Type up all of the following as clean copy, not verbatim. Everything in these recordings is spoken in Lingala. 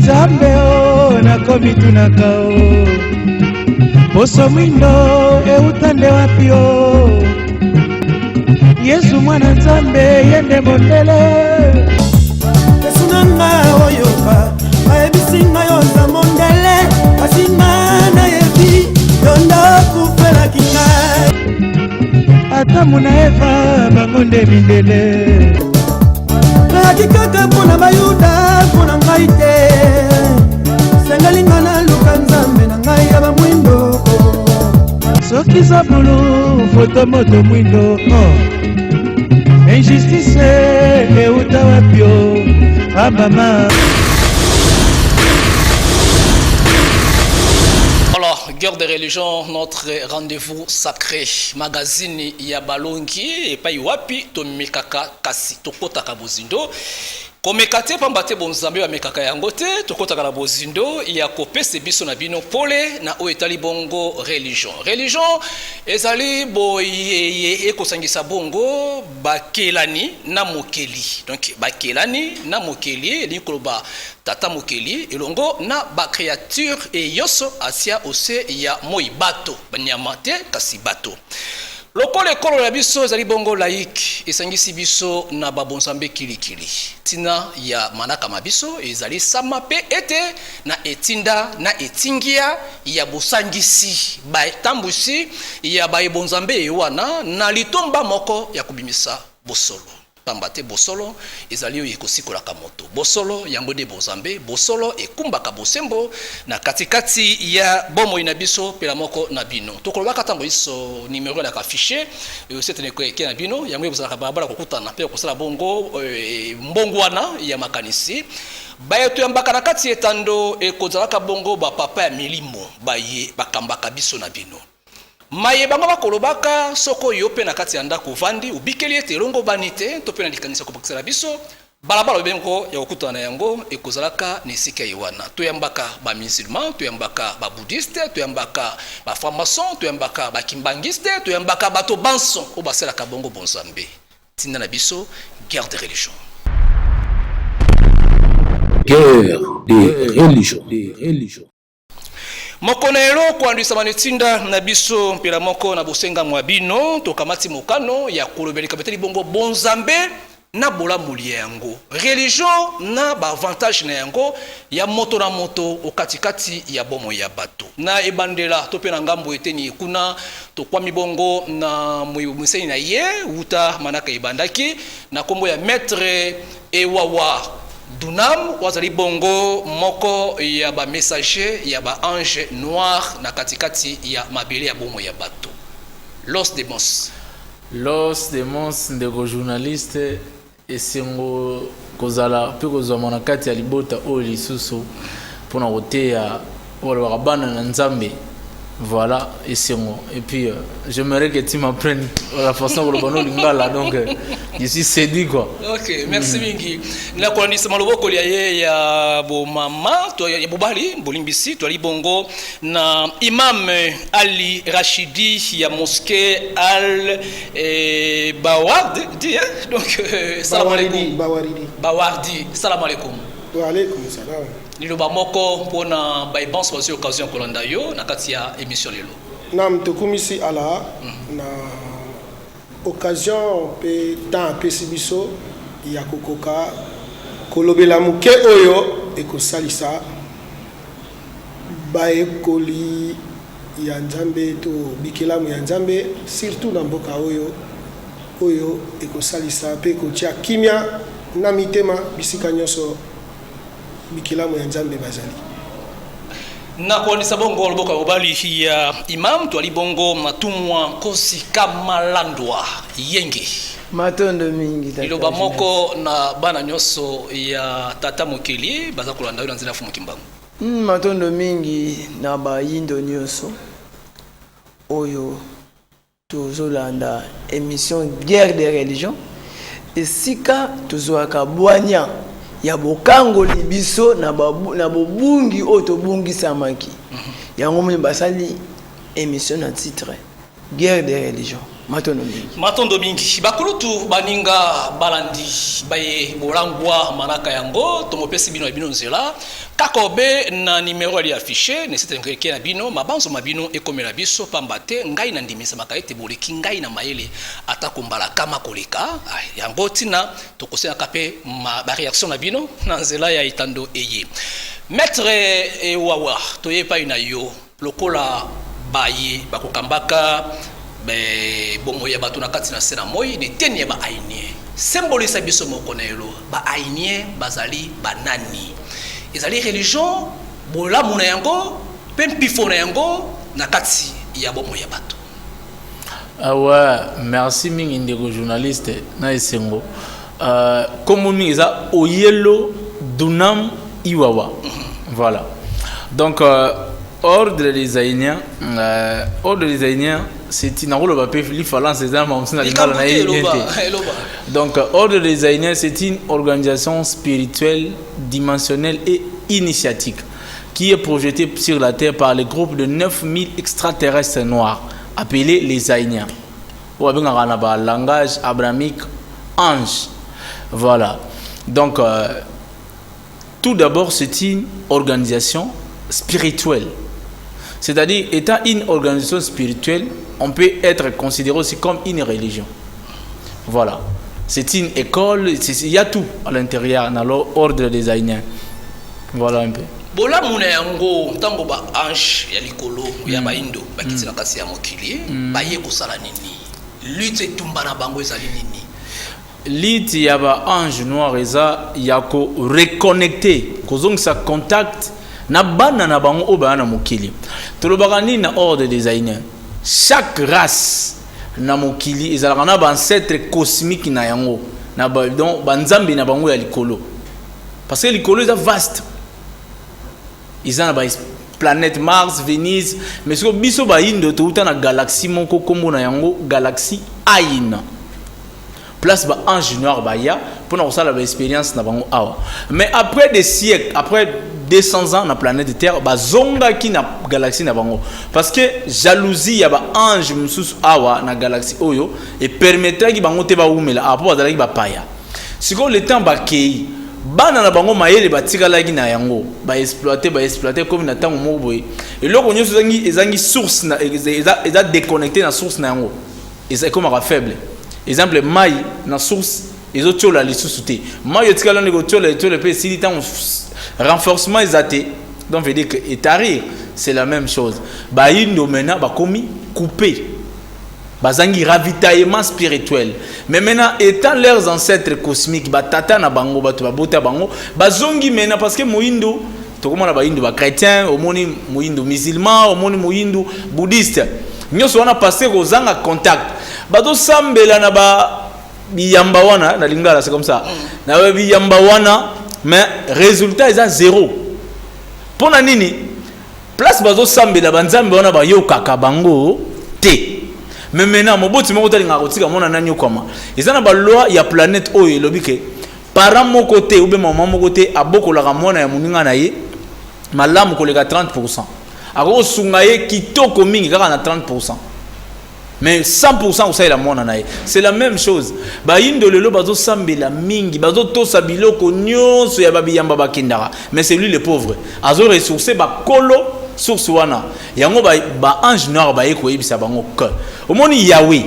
Nzambe o nakomi tunaka o Poso mwindo eutande wapi o Yesu mwana Nzambe yende mondele Yesu nanga oyoka Aebisinga yonza mondele Asinga na yebi Yonda kupela kinga Ata muna Eva bangonde mindele Nakikaka puna bayuda puna ngaite Sengalinga na luka Nzambe na ngai ya bamwindo Soki za bulu foto moto mwindo Injustice euta wapio Abama. Alors, Guerre des religions, notre rendez-vous sacré. Magazine Yabalongi et Paiwapi, Tomikaka Kasi, Tokotaka Bozindo. Komekate pambate bonzambe wa mekaka yango te tokotaka na bozindo ya kopese biso na bino pole na o etali bongo religion ezali boye ekosangisa bongo bakelani na mokeli donc bakelani na mokeli likoloba tata mokeli elongo na ba créature e yoso asia ose ya moibato banyama te kasi bato Lokole kolo la biso ezali bongo laïque esangisi biso na babonzambe kilikili tina ya manaka mabiso ezali sama pe ete na etinda na etingia ya bosangisi ba tambusi ya ba bonzambe wana na litomba moko ya kubimisa bosolo pambate bosolo ezali oyo ekosikolaka moto bosolo yango de bozambe bosolo ekumbaka bosembo na katikati ya bomo ina biso pela moko na bino tokolobaka tango iso numéro na affiché setene ko na bino yango bozalaka babala kokutana pe kosala bongo mbongwana ya makanisi baye tuyambaka na kati etando ekozalaka bongo ba papa ya milimo baye bakambaka biso na bino Maye bango bakolobaka soko yope na kati ya ndako vandi ubikeli ete longo banite to pe na likanisa ko bakisala biso balabala bengo ya okutana yango ekozalaka na esika yiwana toyambaka ba musulman toyambaka ba bouddhiste toyambaka ba franc-maçon toyambaka ba kimbangiste toyambaka bato banso o basela ka bongo bonzambe tinda na biso guerre de religion guerre des religions Mokonero kuandisa manetinda na biso mpela moko na bosenga mwabino tokamati mokano ya kolobelika beteli bongo bonzambe na bolamuli yango religion na ba avantage na yango ya moto na moto okatikati ya bomo ya bato na ebandela to pe na ngambo eteni kuna to kwa mibongo na mwiseni na ye uta manaka ebandaki na kombo ya maître Ewawa Dunam wazali bongo moko ya ba messager ya ba ange noir na katikati ya mabele ya bomo ya bato Los Demos ndeko journaliste esengo kozala pe kozwa monakati ya libota o lisusu pona koteya wala bakabana na Nzambe. Voilà, et c'est moi. Et puis, j'aimerais que tu m'apprennes la façon dont le lingala. Donc, je suis séduit, quoi. Ok, merci, Mingi. Na kwa nisa maloboko liaye ya bo mama, to ya bobali, bolimbisi, to ali bongo na Imam Ali Rashidi ya mosquée Al Bawardi, donc salam alaikum. Bawardi, salam alaikum. Wa alaikum salam. Liloba moko pona baibans wasi occasion kolanda yo na kati ya émission lelo. Nam tokumisi ala na occasion pe temps pesibiso ya kokoka kolobela muke oyo ekosalisa bae koli ya Nzambe to bikelamu ya Nzambe surtout na mboka oyo ekosalisa pe kotia kimia na mitema bisika nyoso bikilamu ya Nzambe bazali na kuonisa bongo loboka obali ya imam to ali bongo matumwa kosi kamalandwa yenge matondo mingi tata iloba moko na bana nyoso ya tata mokeli baza kolanda yo nzela fumu kimbangu matondo mingi na ba yindo nyoso oyo tozolanda émission guerre des religions esika tozoaka bwanya ya bokango libiso na bobungi otobungi samaki yango mwe basali émission na titre guerre des religions matondo mingi. Matondo mingi. Bakulutu baninga balandi baye bolangwa manaka yango tomopesi bino bino nzela. Kakobe na numéro ali affiché ne site ngeke na bino mabanzo mabino ekomela biso pambate ngai na ndimisa makaete boleki ngai na mayele atakumbala kama koleka yango tina tokosela kape ba réaction na bino na nzela ya itando eye. Maître Ewawa toyepa ina yo lokola baye bakokambaka bongo ya bato na kati na sena moi de teni ba aïnien symbolise biso moko na elo ba aïnien bazali banani ezali religion bolamu na yango pe mpifo na yango na kati ya bongo ya bato. Ouais, merci mingi ndeko journaliste na esengo comme mingi za oyelo dunam iwawa. Voilà. Donc ordre des Aïniens, c'est une donc ordre des Aïniens, c'est une organisation spirituelle, dimensionnelle et initiatique qui est projetée sur la terre par le groupe de 9000 extraterrestres noirs appelés les Aïniens. Ou avec un langage abrahamique ange. Voilà. Donc tout d'abord, c'est une organisation spirituelle. C'est-à-dire, étant une organisation spirituelle, on peut être considéré aussi comme une religion. Voilà. C'est une école, il y a tout à l'intérieur, dans l'ordre des Aïniens. Voilà un peu. Bola muna yango ntango ba ange ya likolo ya baindo bakiti na kasi ya mokili baye kosala nini lutte tumbana bango ezali nini lutte ya ba ange noir eza yako reconnecter kozong sa contact na bana na bango o bana mokili tolobaka nini na ordre des Aïniens chaque race na mokili ezalaka na ba ancêtre cosmique na yango na ba donc banzambe na bango ya likolo parce que likolo est vaste. Ils ont une planète Mars, Vénus, mais ce que biso ba indo to uta na galaxie moko kombo na yango galaxie Aïna. Place ba ange noir ba ya pour na sala ba expérience na bango awa. Mais après des siècles, après 200 ans na planète Terre, ba zonga ki na galaxie na bango. Parce que jalousie ya ba ange mususu awa na galaxie oyo et permettra ki bango te ba umela apo bazala ki ba paya. Siko le temps ba kei bana na bango mayele batikala ki na yango ba exploiter comme na tango moko boye eloko nyoso ezangi source na eza déconnecté na source na yango eza comme ra faible exemple mai na source ezotiola lisusu te mai yotikala ndeko tiola pe sili tango renforcement ezate donc veut dire que etarir c'est la même chose ba indo maintenant ba komi coupé bazangi ravitaillement spirituel mais maintenant étant leurs ancêtres cosmiques batata na bango bato babota bango bazongi maintenant parce que moindo tokomona ba indo ba chrétien omoni moindo musulman omoni moindo bouddhiste nyoso wana passé kozanga contact bato sambela na ba biyamba wana na lingala c'est comme ça na ba biyamba wana mais résultat est à zéro pona nini place bazo sambela banzambe wana ba yokaka bango te. Mais maintenant, moboti moko talinga kotika mona nanyo koma. Ezana ba loi ya planète oyo lobike. Parent moko côté ou bien maman moko côté abokola ka mona ya muninga na ye. Malamu koleka 30%. Ako sunga ye kitoko mingi kaka na 30%. Mais 100% usaila mona na ye. C'est la même chose. Ba indo lelo bazo sambela mingi, bazo tosa biloko nyonso ya babiyamba bakindara. Mais c'est lui le pauvre. Azo ressourcer ba kolo source wana yango ba ange noir ba eko yebisa bango que omoni Yahweh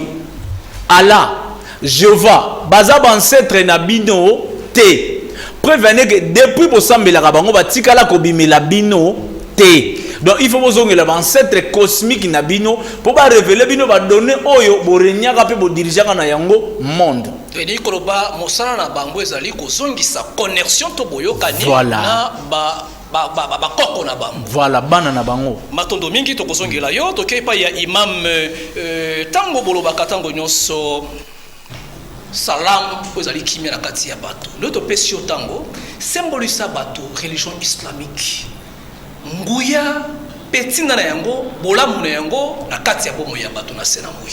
Allah Jéhovah baza ba ancêtre na bino te prévenez que depuis bosambela ka bango batikala ko bimela bino te donc il faut bozongela ba ancêtre cosmique na bino pour ba révéler bino ba donner oyo bo renyaka pe bo dirigeaka na yango monde et koloba mosala na bango ezali ko zongisa connexion to boyokani voilà. na koko na bango voilà bana na bango matondo mingi to kozongela yo to kepa ya imam tango boloba katango nyonso salam ozali kimia na kati ya bato ndo to pesi yo tango symbolisa bato religion islamique nguya petina na yango bolamu na yango na kati ya bomo ya bato na sena moi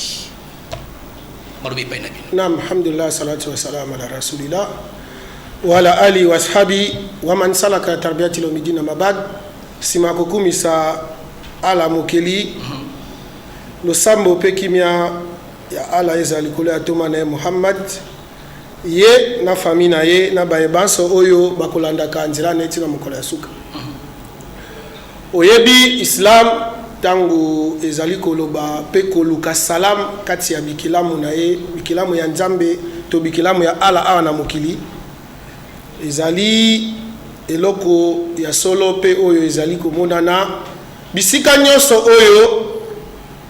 malobi pa ina bino nam alhamdulillah salatu wa salam ala rasulillah wala ali washabi waman salaka tarbiyati lomidina mabad simakokumisa ala mokeli losambo pe kimia ya ala ezali likolo ya toma na ye Muhammad ye na famille na ye na bayebanso oyo bakolandaka nzela neti na mokolo ya suka. Oyebi Islam tango ezali koloba pe koluka salam kati ya bikilamu na ye, bikilamu ya Nzambe to bikilamu ya ala awa na mokili, ezali eloko ya solo pe oyo ezali komonana bisika nyonso oyo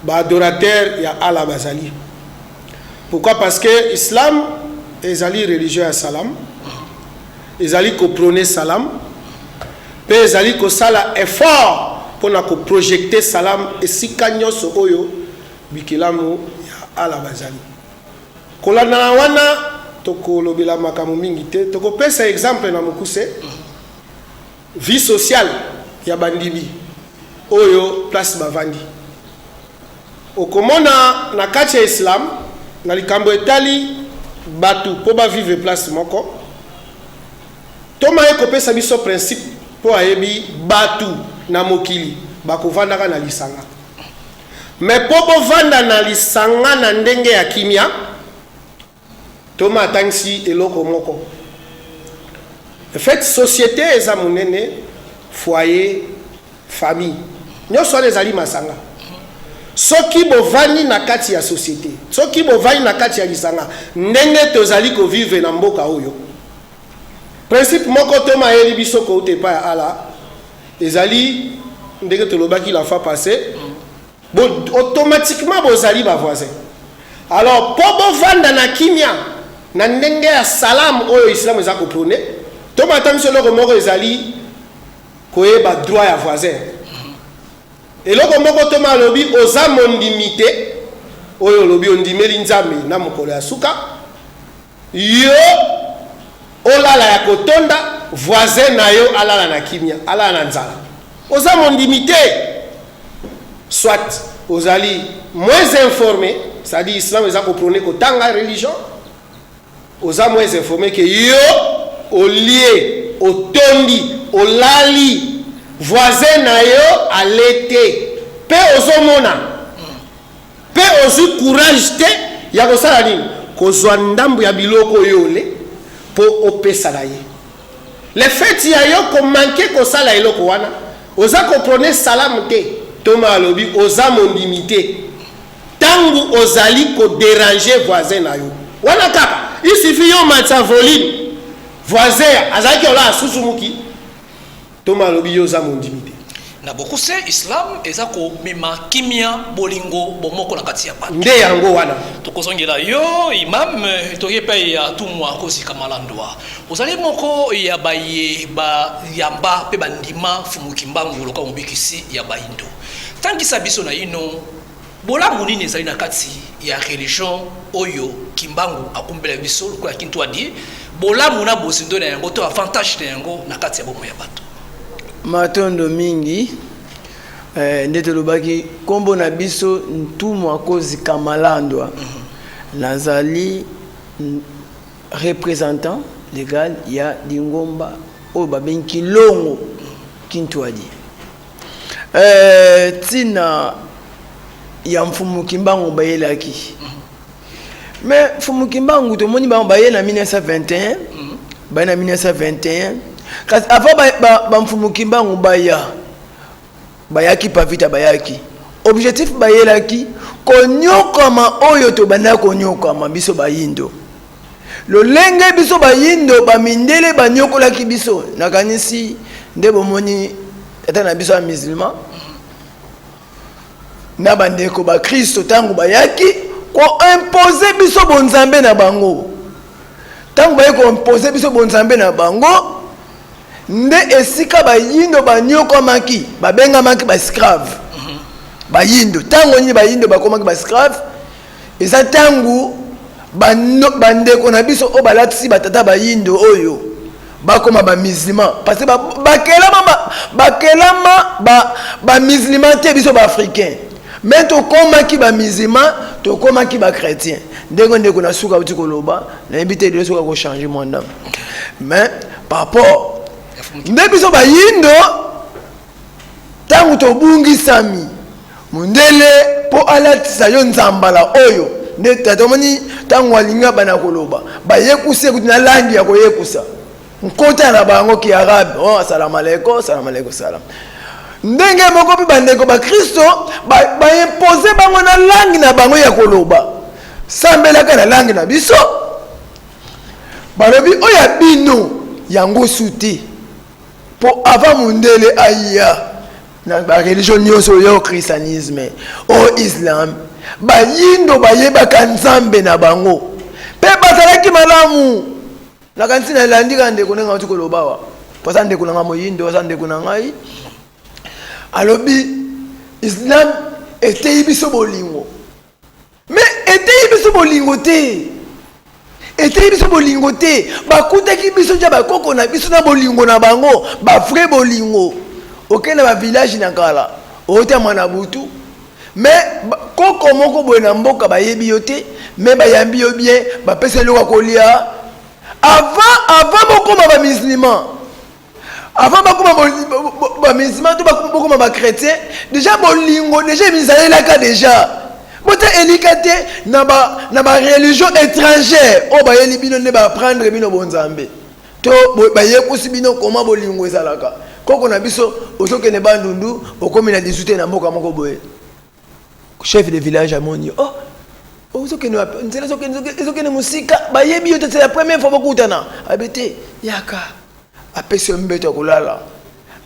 ba adorateur ya ala bazali. Pourquoi? Parce que Islam ezali religion ya salam, ezali ko prôner salam, pe ezali ko sala effort pour na ko projecter salam esika nyonso oyo bikilamu ya ala bazali. Kolanda na wana toko lobela makamu mingi te, toko pesa exemple na mokuse vie sociale ya bandibi oyo place bavandi. Okomona na kati ya Islam na likambo etali batu po ba vivre place moko. Toma eko pesa biso principe po ayebi batu na mokili bakovandaka na lisanga. Mais po bovanda na lisanga na ndenge ya kimia, toma atangisi eloko moko. En fait, société eza monene, foyer, famille. Nyonso ezali masanga. Soki bovani na kati ya société, soki bovani na kati ya lisanga, ndenge tozali ko vivre na mboka oyo. Principe moko toma yeli biso ko utepa ya ala, ezali ndenge tolobaki la fois passée, bon automatiquement bozali ba voisin. Alors po bovanda na kimia na ndenge ya salam oyo Islam eza ko prôner, toma tamso loko moko ezali koyeba droit ya voisin. Eloko moko toma lobi oza mondimité oyo lobi ondimeli Nzambe na mokolo ya suka, yo olala ya kotonda voisin na yo alala na kimia, alala na nzala. Oza mondimité, soit ozali moins informé, c'est-à-dire Islam eza ko prôner ko tanga religion, oza moins informé que yo olie otondi olali voisin na yo alete pe ozomona pe ozu courage te ya kosala nini kozwa ndambu ya biloko yole po opesa na ye. Le fait ya yo ko manquer kosala eloko wana oza ko prôner salam te, toma alobi oza mondimité tangu ozali ko déranger voisin na yo wana kaka. Il suffit yo matsa volume voisin azaki ola susumuki, toma lobi yo za mondimité. Na bokuse Islam eza ko mema kimia bolingo bomoko na kati ya bato. Nde yango wana. Tokozongela yo imam toye pe ya tumwa kosi kamalandwa. Ozali moko ya baye ba yamba pe bandima fumuki mbangu loka mubikisi ya baindo. Tangisa biso na ino bolamu nini ezali na kati ya religion oyo kimbangu akumbela biso lokola kintu adi bolamu na bosindo na yango to avantage na yango na kati ya bomo ya bato. Matondo mingi nde tolobaki kombo na biso ntumwa kozi kamalandwa nazali représentant légal ya Lingomba oyo babengi longo kintu adi tina ya mfumu kimbangu bayelaki mais mfumu kimbangu tomoni bango bayela 1921 bayena 1921 kasi avant ba mfumu kimbangu bayaki pavita bayaki objectif bayelaki konyokama oyo to banda konyokama biso bayindo lolenge biso bayindo bamindele banyokolaki biso nakanisi nde bomoni ata na biso ya musulman na bandeko ba Kristo tangu bayaki ko imposer biso bonzambe na bango, tangu bayaki ko imposer biso bonzambe na bango nde esika bayindo banyokomaki babengamaki ba esclave bayindo tango ni bayindo bakomaki ba esclave eza tangu bandeko na biso o balatisi batata bayindo oyo bakoma ba musulman parce que bakelama ba musulman te biso ba africain mais to komaki ba musulman to komaki ba chrétien ndeko na suka uti koloba na invité de suka ko changer monde mais par rapport nde biso bayindo tangu to bungi sami mundele po alatisa yo nzambala oyo nde tatomoni tango alinga bana koloba bayekuse kuti na langi ya koyekusa nkota na bango ki arabe oh assalamu alaikum salam ndenge moko mpe bandeko bakristo baimpose bango na langi na bango ya koloba sambelaka na langi na biso balobi oyo bino yango suti po avant mundele aya na bareligion nyonso oyo christianisme o islam bayindo bayebaka nzambe na bango mpe bazalaki malamu nakanisi nalandika ndeko ndenga uti kolobawa posa ndeko nanga moyindo osa ndeko na ngai alobi islam eteyi biso bolingo me eteyi biso bolingo te eteyi biso bolingo te bakutaki biso ntia bakoko na biso na bolingo na bango bavrai bolingo okende bavillage na kala ootama na butu me koko moko boye na mboka bayebi yo te me bayambi yo bien bapesa eloko kolia avant bokoma bamusulman avant bakoma bamusulman to bakoma bachrétien déjà bolingo déjà emizalelaka déjà bota elika te na bareligion étrangère oyo bayeli bino nde baprendre bino bonzambe to bayekusi bino koma bolingo ezalaka koko na biso ozokende bandundu okomi na 18 na mboka moko boye chef de village amoni oh ozokende nzela ezokende musika bayebi yo te c'est la première fois bakutana abete yaka apesi mbeto kulala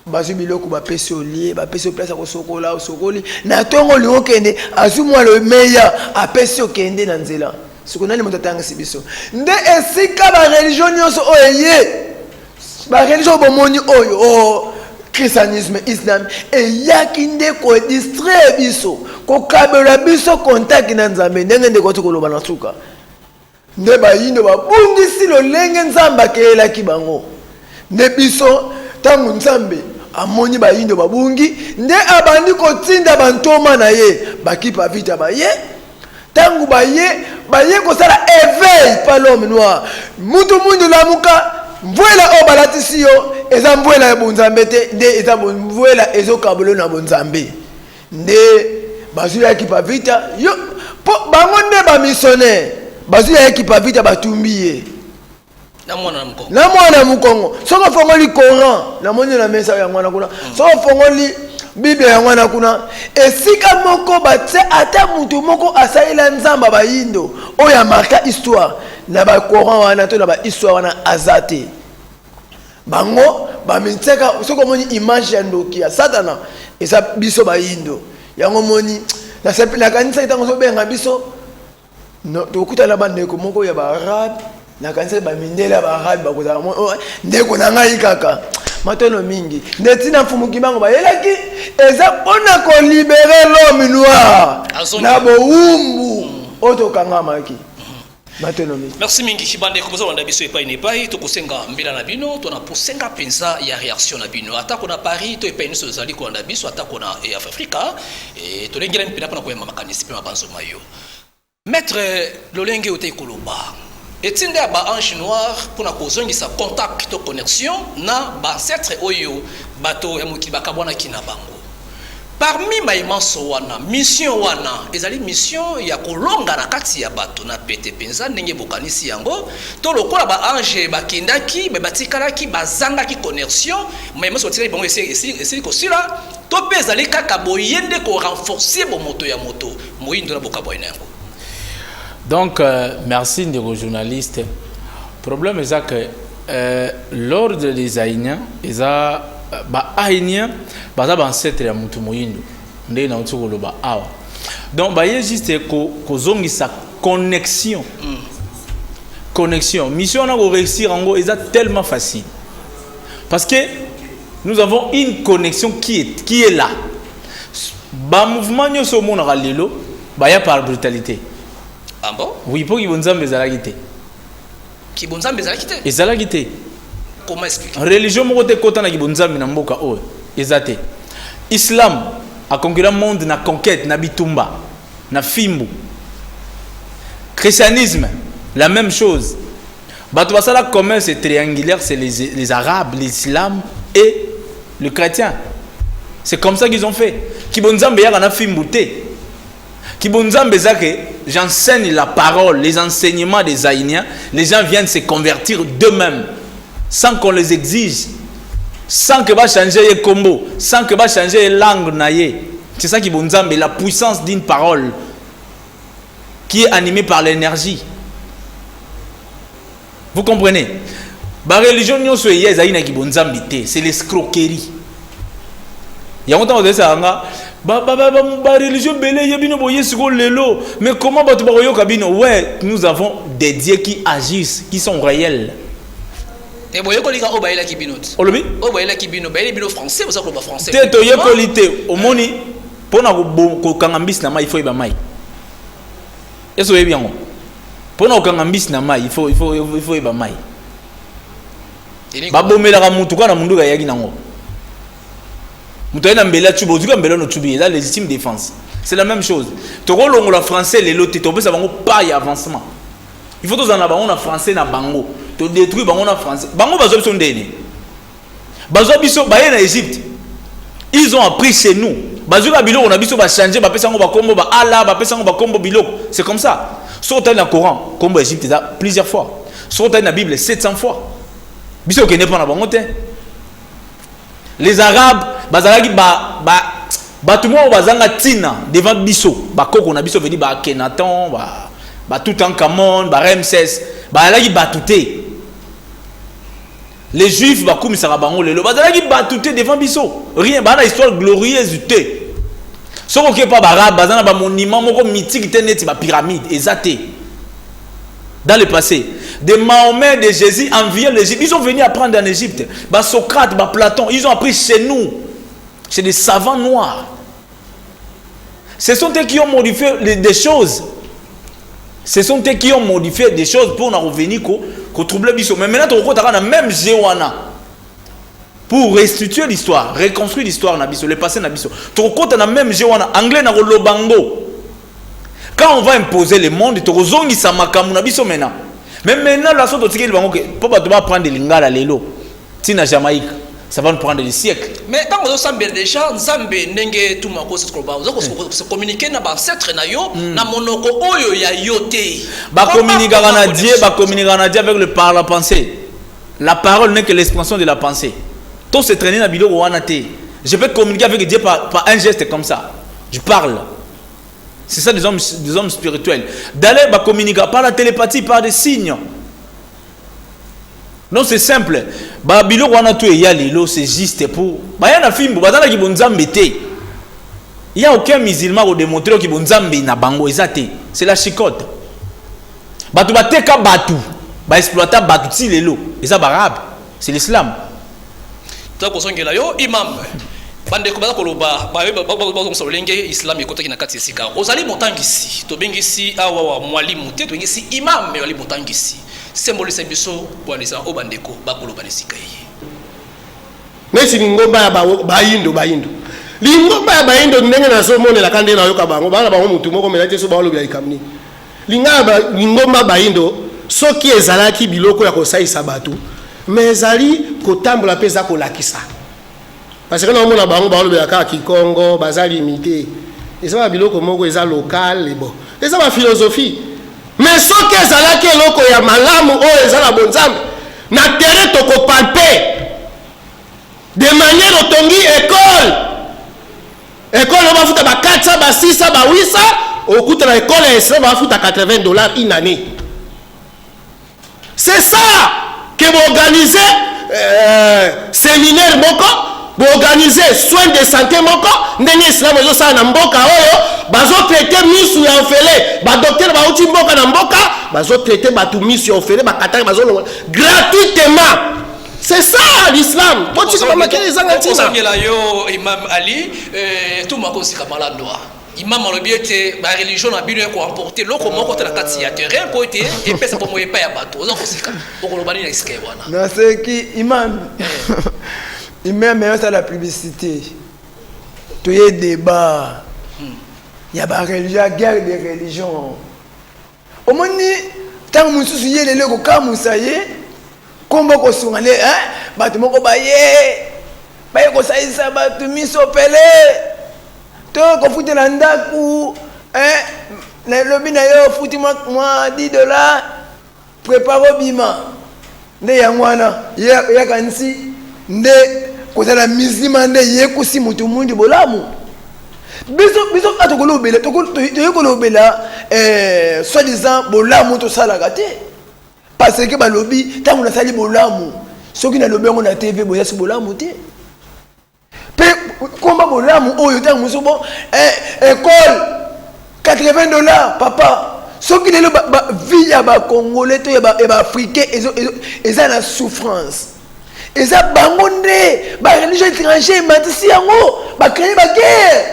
bazu biloko bapesi olie bapesi place kosokola osokoli na tongo liokende azumwa le meya apesi okende na nzela sikonani moto tangisi biso nde esika ba religion nyonso oyeye ba religion bomoni oyo o christianisme islam eyaki nde ko distraire biso ko kabela biso contact na nzambe ndenge nde ko tukoloba na suka nde bayindo babungisi lolenge nzamba kelaki bango nde biso tangu nzambe amoni bayindo babungi nde abandi kotinda bantoma na ye bakipa vita baye tangu baye kosala éveil pa l'homme noir mutu mundu lamuka mvwela o balatisi yo eza mvwela ya bonzambe te nde eza mvwela ezokabolo na bonzambe nde bazuyaki pa vita yo po bango nde bamissionnaire bazuyaki pa vita batumbi ye na mwana mukongo soko fongoli Coran na moni na mesa ya mwana kuna soko fongoli Bible ya mwana kuna esika moko batse ata mutu moko asaila nzamba bayindo oya marka histoire na ba Coran wana to na ba histoire wana azate bango bamiteka soko moni image ya ndoki ya satana esa biso bayindo yango moni na sepi na kanisa itango so benga biso no to kutana bandeko moko ya ba arabe na kanisa bamindela ba arabe bakozala ndeko na ngai kaka matono mingi netina mfumuki bango bayelaki eza pona ko libérer l'homme noir na boumbu otokangamaki matono mingi. Merci mingi bande ko bozala ndabiso epai ne pai to kosenga mbila na bino to na posenga penza ya réaction na bino atako na Paris to epai niso zali ko ndabiso atako na Afrika to lengela mpina pona ko yema makanisi pe mabanzo mayo maître lolenge ote koloba etinde ba ange noir pour na kozongisa contact to connexion na ba ancêtre oyo bato ya mokili bakabwana kina bango parmi maimanso wana mission wana ezali mission ya kolonga na kati ya bato na pete penza ndenge bokanisi yango to lokola ba ange bakendaki me batikalaki bazangaki connexion maimanso tikali bango esi kosila to pe ezali kaka boyende ko renforcer bo moto ya moto moyindo na bokabwana yango. Donc, merci aux journalistes. Le problème est que l'ordre des Haïniens, les Haïniens, ils sont ancêtres de Moutoumouindou. Donc, il y a juste sa connexion. Connexion. Mission à réussir en gros, c'est tellement facile. Parce que nous avons une connexion qui est là. Le mouvement nous sommes par brutalité. Ah bon? Oui, pour qu'ils vont nous ezalaki. Qui bon zambe ezalaki? Ezalaki. Comment expliquer? Religion mo te kota na ki bon zambe na mboka o. Ezate. Islam a conquis le monde na conquête na bitumba, na fimbu. Christianisme, la même chose. Bato basala commerce triangulaire, c'est les Arabes, l'Islam et le chrétien. C'est comme ça qu'ils ont fait. Ki bon zambe ya na fimbu te. Kibonzambe zake, j'enseigne la parole, les enseignements des Haïniens. Les gens viennent se convertir d'eux-mêmes, sans qu'on les exige, sans que va changer les combos, sans que va changer les langues naïe. C'est ça Kibonzambe, la puissance d'une parole qui est animée par l'énergie. Vous comprenez? La religion c'est l'escroquerie. Il y a longtemps on dit ça, la religion mais comment ouais, nous avons des dieux qui agissent, qui sont réels. Et vous voyez qu'on a la kibino. La kibino, la français, vous savez français. Tête au qualité, au moni, pour nous kangambis na mai, il faut y bamai. Est-ce que bien? Pour nous kangambis na mai, il faut y bamai. Babomela ka mutu kana mundu ga yaki nango. Mutu ena mbela tubo, zuka mbela no tubi, la légitime défense. C'est la même chose. Toko longola français les lotés, to pesa bango pas y avancement. Il faut tous en avoir un français na bango. To détruire bango na français. Bango bazo biso ndene. Bazo biso ba na Égypte. Ils ont appris chez nous. Bazo ka biloko na biso ba changer, ba pesa ngo ba kombo ba Allah, ba pesa ngo ba kombo biloko. C'est comme ça. Sauter dans le Coran, kombo Égypte ça plusieurs fois. Sauter dans la Bible 700 fois. Biso qui n'est pas na bango te. Les Arabes, bazalaki ba tout le monde bazanga tina devant biso. Ba koko na biso veut dire ba Kenaton, ba Toutankhamon, ba Ramsès, ba alaki batouté. Les Juifs ba comme ça bango lelo, bazalaki batouté devant biso. Rien, ba na histoire glorieuse té. Soko ke pas ba arabe, bazana ba monument moko mythique té net ba pyramide ezate. Dans le passé, de Mahomet, de Jésus enviaient l'Égypte. Ils sont venus apprendre en Égypte. Bah, Socrate, bah, Platon, ils ont appris chez nous, chez des savants noirs. Ce sont eux qui ont modifié des choses. Ce sont eux qui ont modifié des choses pour nous revenir qu'au trouble biso. Mais maintenant, on a la même Géwana pour restituer l'histoire, reconstruire l'histoire nabiso, le passé nabiso. On a la même Géwana anglais na lobango. Quand on va imposer le monde, mais maintenant, la sorte de prendre des lingala lelo, tina Jamaïque, ça va nous prendre des siècles. Mais quand on s'en déjà, Nzambe nenge tout ma cause se communiquer na ba ancêtre na yo, na monoko oyo ya yote. Ba communiquer na Dieu, avec le par la pensée. La parole n'est que l'expression de la pensée. Tout se traîner na biloko wana te. Je peux communiquer avec Dieu par un geste comme ça. Je parle. C'est ça des hommes spirituels. D'aller communiquer par la télépathie, par des signes. Non, c'est simple. C'est juste pour. Il n'y a aucun musulman qui démontre que c'est la chicote. C'est l'islam. Imam. Bande kobaza koloba ba solenge islam ekotaki na kati esika ozali motangisi to bengisi awa mwalimu te to bengisi imam me wali motangisi symbolise biso bwanisa o bandeko ba koloba esika yi nesi lingomba ya bayindo lingomba ya bayindo ndenge na so monela kande na yoka bango bana bango mutu moko melate so ba lobi ya ikamni lingomba bayindo soki ezalaki biloko ya kosaisa batu mais ezali kotambola peza kolakisa. Parce que nous avons un Kikongo, baza limité. Et ça va biloko moko eza local et bon. Et ça va philosophie. Mais ce que ça là que loko ya malamu o eza la bonzambe. Na terre to ko palper. De manière otongi école. École on va foutre ba 400 ba 600 ba 800 au coût de l'école et ça va foutre $80 une année. C'est ça que vous organisez séminaire moko. Pour organiser soins de santé moko ndenge islam ezo sala na mboka oyo bazo traiter misu ya ofele ba docteur ba uti mboka na mboka bazo traiter ba tout misu ya ofele ba kataka bazo gratuitement. C'est ça l'islam. Poti ko makele zanga tina ngela yo Imam Ali tout mako sika malandwa imam alobiete ba religion na bino ko emporter loko moko te na kati ya terrain ko ete et pesa ko moye pa ya bato ozo ko sika okolobani na iske bwana na c'est qui imam. Il met même ça la publicité. Tu y a débat. Il y a la religion, guerre des religions. Au moins, tant que nous sommes les gens comme ça y est, comme on sont allés, hein, bâtiment qu'on baille, baille qu'on s'aille ça, bâtiment s'opélé, toi qu'on fout dans l'andakou, nalobi na yo futi moi $10 prépare bima nde yango wana yakanisi nde kozala musulman nde yekusi mutu mundi bolamu biso atokolobela toyekolobela soi-disant bolamu tosalaka te parce que balobi ntango nasali bolamu soki nalobi yango na tv boyasi bolamu te mpe komba bolamu oyo ntango mosusu bo école $80 papa soki lelo vie ya bacongolais to ya baafricain eza na souffrance eza bango nde bareligion étranger ematisi yango bakreye baguerre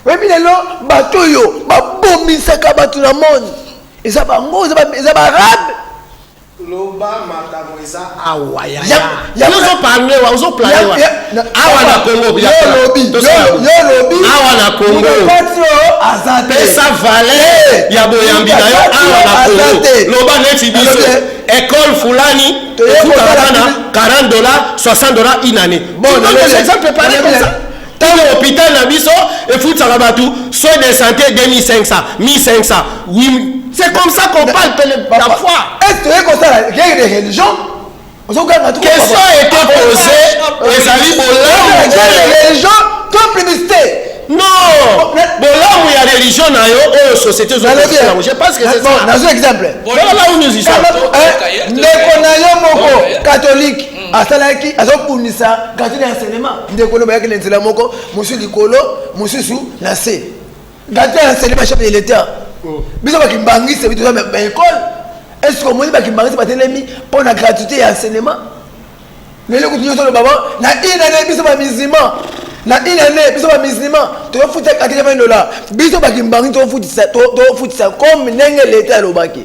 webi lelo bato oyo babomisaka bato na monde eza bango eza baarabe loba makambo eza awa ozoparle awa na Congo awa na Congo pesa vale ya boyambi na yo awa na Congo loba neti biso école fulani efutaka bana $40 $60 une année des exemples pareil comme ça dans l'hôpital na biso efutaka bato soins de santé 2500 1500 8 c'est comme ça qu'on parle parfois. Est-ce que c'est la guerre des religions? Question a été posée et ça dit la guerre des religions comme publicité. Non. Bon là où il y a religion na yo société je pense que c'est ça. Dans un exemple. Voilà là où nous y sommes. Ndeko na yo moko catholique asalaki azopunisa gâteau d'enseignement ndeko lo bayaki nzela moko musu likolo mususu na se. Gâteau d'enseignement chef de l'État. Biso bakimbangise bitu za école. Est-ce que moni bakimbangise batelemi pour la gratuité et enseignement? Lelo kutunyo to le baba na inane biso ba musulman. Na inane biso ba musulman. To futa $80. Biso bakimbangise to futisa comme nenge l'État lobaki.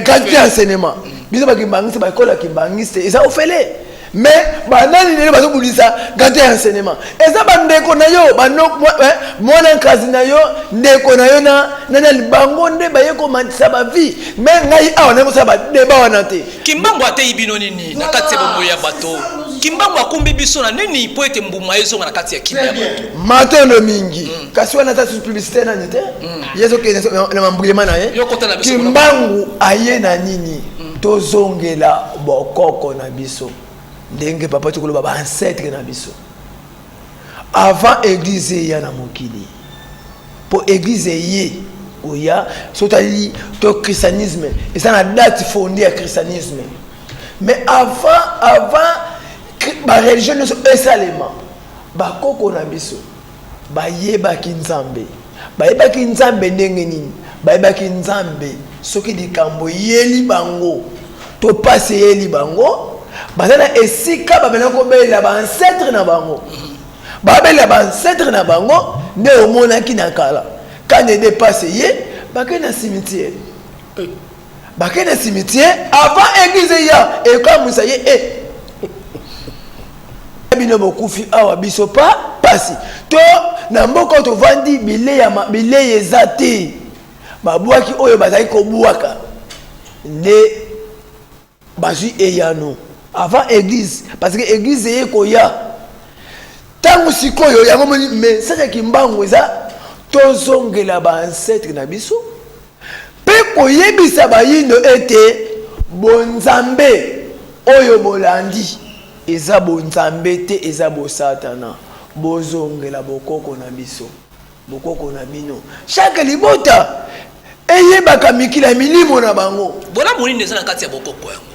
Gratuité enseignement. Biso bakimbangise ba école bakimbangise et ça ofele. Mais banani nene bazo bulisa gratuité enseignement. Et ça bandeko na yo banok mwana kazi na yo ndeko na yo na libango nde baye ko matisa ba vie. Mais ngai awa na ko ba débat wana te. Kimbango ate ibino nini na kati ya bombo ya bato. Kimbango akumbi biso na nini po ete mbuma ezo na kati ya kimya bato. Matondo mingi. Kasi wana ta publicité na nite. Yezo ke na mambulema na ye. Kimbango aye na nini? Tozongela bokoko na biso. Ndenge papa tukolo ba ancêtre na biso avant église ya na mokili pour église yé oya sotali to christianisme et ça la date fondée à christianisme mais avant ba religion esalema ba koko na biso ba yeba kinzambe ndenge nini ba yeba kinzambe soki dikambo yeli bango to passe yeli bango bazana esika babela ko bela ba ancêtre na bango babela ba ancêtre na bango nde omona kina kala quand il dépasse yé bakena cimetière avant église ya et comme ça yé bino bokufi awa biso pa pasi to na mboko to vandi bile ezate babwaki oyo bazali ko bwaka nde bazui eyano avant église parce que église est koya tangu sikoyo yango moni mais ça kimbango eza tozongela ba ancêtre na biso pe koyebisa bayindo ete bonzambe oyo bolandi eza bonzambe te eza bo satana bozongela bokoko na biso bokoko na bino chaque libota eyebaka mikila milimo na bango bona moni ndeza na kati ya bokoko yango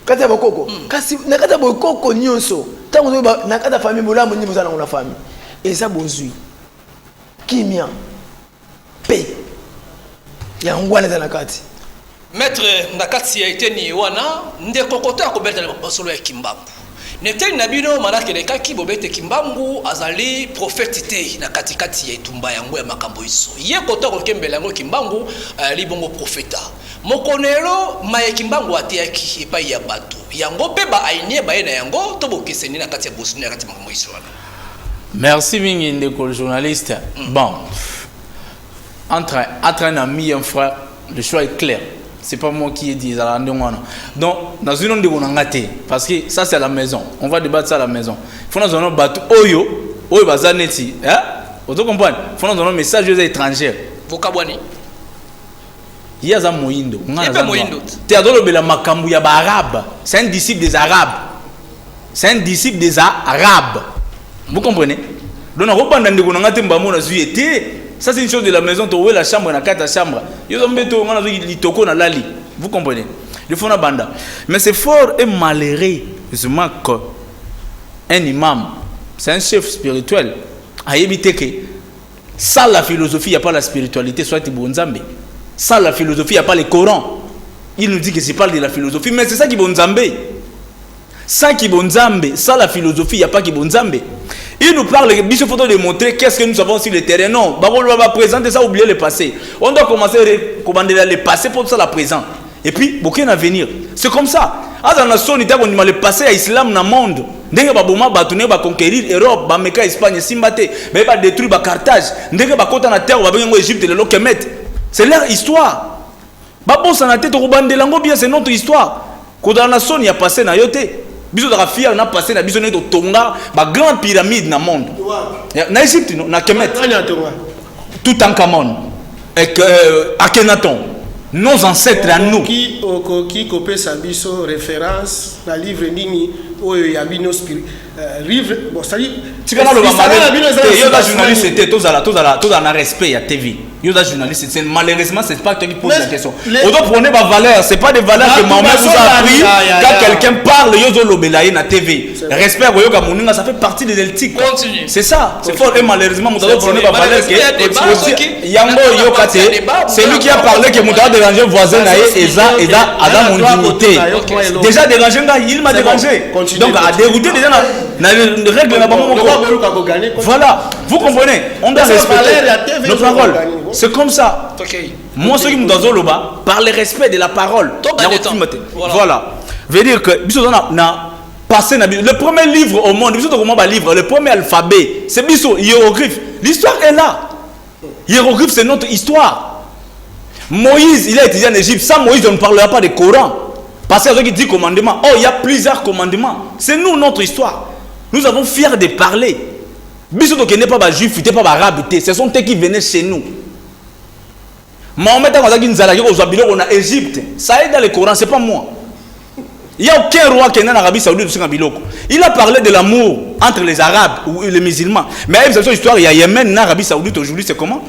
kati ya bokoko kasi na kati ya bokoko nyonso tango na kati ya famille bolamu ni bozana na famille eza bozui kimia pe ya ngwana za na kati maître ndakati ya iteni wana ndeko kota ko beta na basolo ya kimbangu neteli na bino manake lekaki bobete kimbangu azali prophète te na katikati ya itumba yango ya makambo iso ye kota ko kembela yango kimbangu libongo prophète mokonero maye kimbangu atiaki epai ya bato yango pe ba ainie ba na yango to bokeseni na kati ya bosuni na kati makambo iso wana. Merci mingi ndeko journaliste. Bon, entre un ami et un frère, le choix est clair. C'est pas moi qui ai dit ça. Donc, dans une onde de parce que ça c'est à la maison. On va débattre ça à la maison. Il faut dans un bateau oyo bazaneti, hein? Vous comprenez? Faut nous donner un message aux étrangers. Vocabwani. Il y a un moïndo. Moïndo. Théodore Bela Makambu ya arabe. C'est un disciple des Arabes. C'est un disciple des Arabes. Vous comprenez? Donc on reprend dans le ça c'est une chose de la maison. Tu la chambre, la carte chambre. Vous comprenez? Il faut une bande. Mais c'est fort et malheureux qu'un imam, c'est un chef spirituel, a évité que sans la philosophie, il n'y a pas la spiritualité, soit Tibonzambe. Sans la philosophie, il n'y a pas le Coran. Il nous dit que c'est pas de la philosophie, mais c'est ça qui Bonzambe. Sans Kibonzambe, sans la philosophie, il n'y a pas Kibonzambe. Il nous parle, il faut de montrer qu'est-ce que nous avons sur le terrain. Non, on va présenter ça, oublier le passé. On doit commencer à commander le passé pour ça, la présent. Et puis, aucun avenir. C'est comme ça. Dans la nation, on a le passé à l'islam dans le monde. Ndenge baboma batune ba conquérir Europe, ba meka Espagne, Simbate, ba détruire ba Carthage. Ndenge ba kota na terre, ba bengo Égypte le Lokemet. C'est leur histoire. Ba bon ça na tête ko bandelango bien, c'est notre histoire. Ko dans la nation, il y a passé na yote. Biso da fier na passé na biso neto tonga ba grande pyramide na monde. Na Égypte na Kemet. Tout en Camon. Et Akhenaton. Nos ancêtres à nous. Qui copie sa biso référence dans livre nini oyo ya bino livre bon ça dit tu kana lo ba yo da journaliste c'était tous à la respect à TV. Yo da journaliste c'est malheureusement c'est pas toi qui pose la question. On doit prendre des valeurs, c'est pas des valeurs que Mahomet vous a appris quand quelqu'un parle yo zo lobelaye na TV. Respect yo ka moninga ça fait partie des éthiques. C'est ça, c'est fort et malheureusement on doit prendre des valeurs que yango yo kate c'est lui qui a parlé que muta déranger voisin na eza mon dignité. Déjà dérangé il m'a dérangé. Donc à dérouter déjà na règle na bango. Voilà, vous comprenez? On doit respecter nos paroles. C'est comme ça. Moi, ceux qui me disent par le respect de la parole. Voilà. Veut dire que le premier livre au monde, le premier alphabet, c'est Bisso, hiéroglyphe. L'histoire est là. Hiéroglyphe, c'est notre histoire. Moïse, il a étudié en Égypte. Sans Moïse, on ne parlera pas de Coran. Parce qu'il y a qui dit commandement. Oh, il y a plusieurs commandements. C'est nous, notre histoire. Nous avons fiers de parler. Bisso qui n'est pas juif, il n'est pas arabe. Ce sont eux qui venaient chez nous. Mahomet on a Égypte. Ça est dans le Coran, c'est pas moi. Il n'y a aucun roi qui est en Arabie Saoudite. Il a parlé de l'amour entre les Arabes ou les musulmans. Mais il y a une histoire, il y a Yémen en Arabie Saoudite aujourd'hui, c'est comment?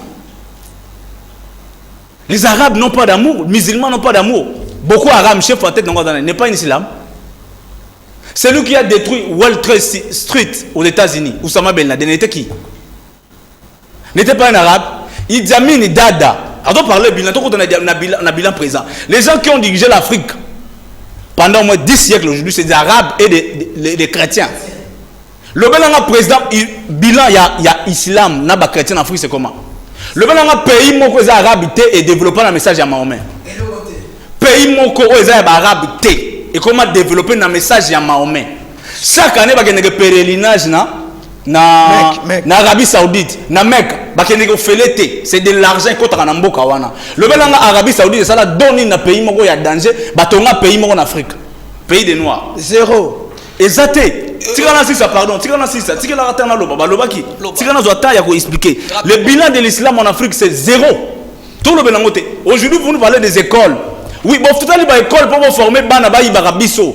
Les Arabes n'ont pas d'amour, les musulmans n'ont pas d'amour. Beaucoup d'Arabes, chef en tête, n'est pas un islam. C'est lui qui a détruit Wall Street aux États-Unis. Oussama Ben Laden n'était qui? N'était pas un arabe. Idi Amin Dada. On parler bilan, on a bilan présent. Les gens qui ont dirigé l'Afrique pendant au moins 10 siècles aujourd'hui, c'est des arabes et des chrétiens. Le président, bilan, il y a islam, il y a chrétien en Afrique, c'est comment? Le pays moko est arabe et développé le message à Mahomet. Pays moko est arabe et comment développer le message à Mahomet. Chaque année, il y a des pèlerinages na Arabie Saoudite, na Mecque, c'est de l'argent qu'on a en Bokawana. Le Belanga Arabie Saoudite, ça donne un pays moko ya danger, batonga pays moko en Afrique. Pays des Noirs. Zéro. Exacté. Le bilan de l'islam en Afrique, c'est zéro. Tout le bilan. Aujourd'hui, vous nous parlez des écoles. Oui, bon, tout à l'heure, école pour former Banaba Ibarabiso.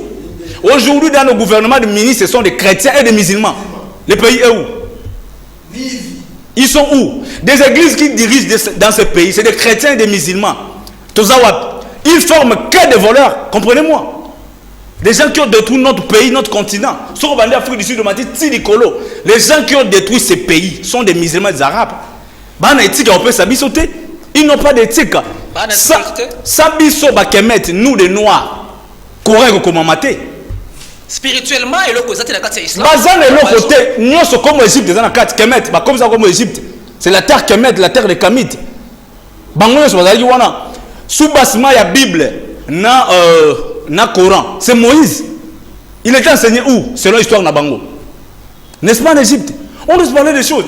Aujourd'hui, dans nos gouvernements de ministres, ce sont des chrétiens et des musulmans. Les pays est où? Ils sont où? Des églises qui dirigent dans ce pays, c'est des chrétiens et des musulmans. Ils forment que des voleurs, comprenez-moi. Des gens qui ont détruit notre pays, notre continent. Les gens qui ont détruit ces pays sont des musulmans et des arabes. Ils n'ont pas d'éthique. Nous les noirs, spirituellement, et le côté de la carte islam. Nous comme Égypte, comme ça comme Égypte. C'est la terre Kemet, la terre des Kamites. Sous basement, il y a Bible, na Coran. C'est Moïse. Il était enseigné où? Selon l'histoire de Nabango. N'est-ce pas en Égypte? On doit se parler des choses.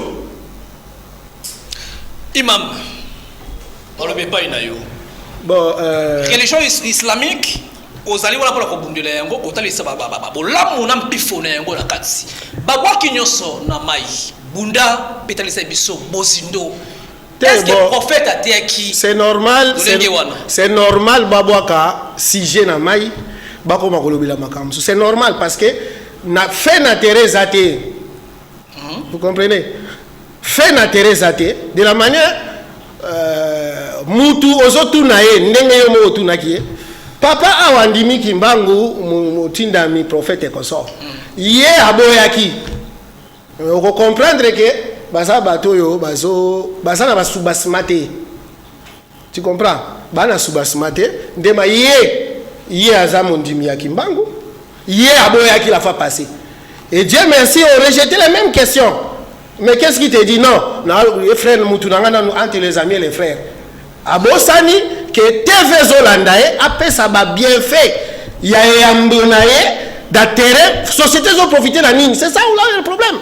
Imam, on ne le met pas une aïe. Bon, religion islamique. Ozali wala pour kobundela yango otali sa baba la mona mpifona yango na katsi babwaki nyoso na mai bunda petalisa biso bozindo. Est-ce que le prophète a dit qui c'est normal, c'est normal babwaka sujet na mai bako makolobela makambo. C'est normal parce que na fait na Teresa te. Vous comprenez? Fait na Teresa te de la manière mutu ozotuna ye ndenge yo mo otuna ki papa awandimi kimbangu mutinda mi prophète koso. Ye aboyaki. On peut comprendre que baza bato yo baza na basubasmate. Tu comprends? Bana subasmate ndema ye aza mondimi ya kimbangu. Ye aboyaki la fois passée. Et Dieu merci, on rejeté les mêmes questions. Mais qu'est-ce qui te dit non? Les frères entre les amis et les frères. Abosani que TV Zolandae après ça va bien fait. Il y a yambonae d'intérêt sociétés ont profité de la mine. C'est ça où là le problème.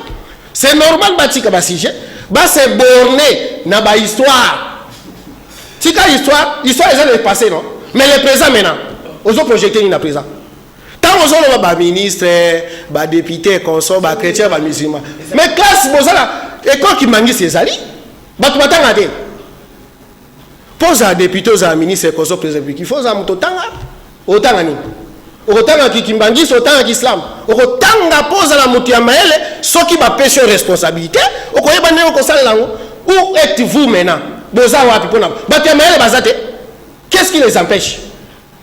C'est normal batika basije. Ba c'est borné na ba histoire. Tika histoire est le passé non. Mais le présent maintenant. Aux autres projetés na présent. Tant aux autres ba ministre, ba député, consort, ba chrétien, ba musulman. Mais classe bozala école qui mangi ses alliés. Ba tu matanga te. Pose à député, aux ministre, consort, président, il faut ça mutotanga. Otanga ni. Otanga ki kimbangi, otanga ki islam. Otanga pose à la mutia maele, ceux qui va pêcher responsabilité. Okoyeba ne okosala lango. Où êtes-vous maintenant? Boza wapi pona. Batia maele bazate. Qu'est-ce qui les empêche?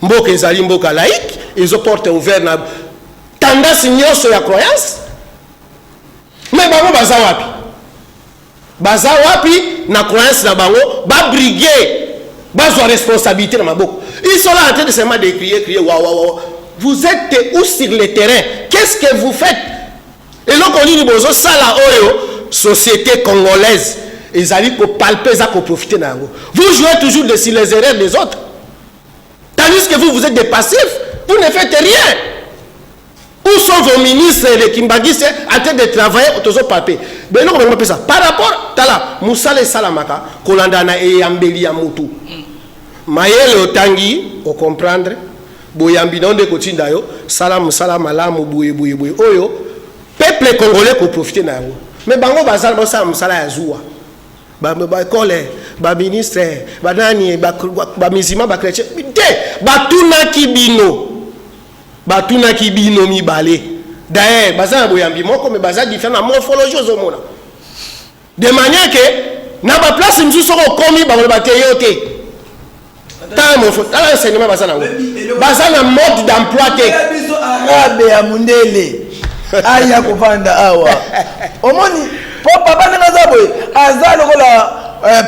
Mboka ezali mboka laïque, ils ont porté ouvert na tendance nyonso ya croyance. Mais bango baza wapi? Baza wapi na croyance na bango, ba briguer, bazo responsabilité na maboko. Ils sont là en train de seulement de crier waouh. Vous êtes où sur le terrain? Qu'est-ce que vous faites? Et là on dit bozo sala oyo société congolaise, ils allaient pour palper ça pour profiter na ngo. Vous jouez toujours sur les erreurs des autres. Tandis que vous êtes des passifs, vous ne faites rien. Où sont vos ministres et les Kimbagis en train de travailler au papier? Ben non, on ça. Par rapport à la Moussale Salamaka, Kolandana et Ambeli Amutu. Mayele Otangi, au comprendre, Boyambinon de Kotindayo, Salam Salam Alam, Bouye. Oyo, peuple congolais pour profiter d'un mot. Mais Bango Bazal Bossa Moussala Azoua. Ba kole ba ministre ba nani ba mizima ba chrétien ba tuna kibino mibale d'ailleurs baza boyambi moko mais baza différent morphologie ozomona de manière que na ba place mzuso ko komi ba ba teyote ta morpho ta enseignement baza na mode d'emploi te arabe ya mundele aya kovanda awa omoni papa nanga zaboy azalo kola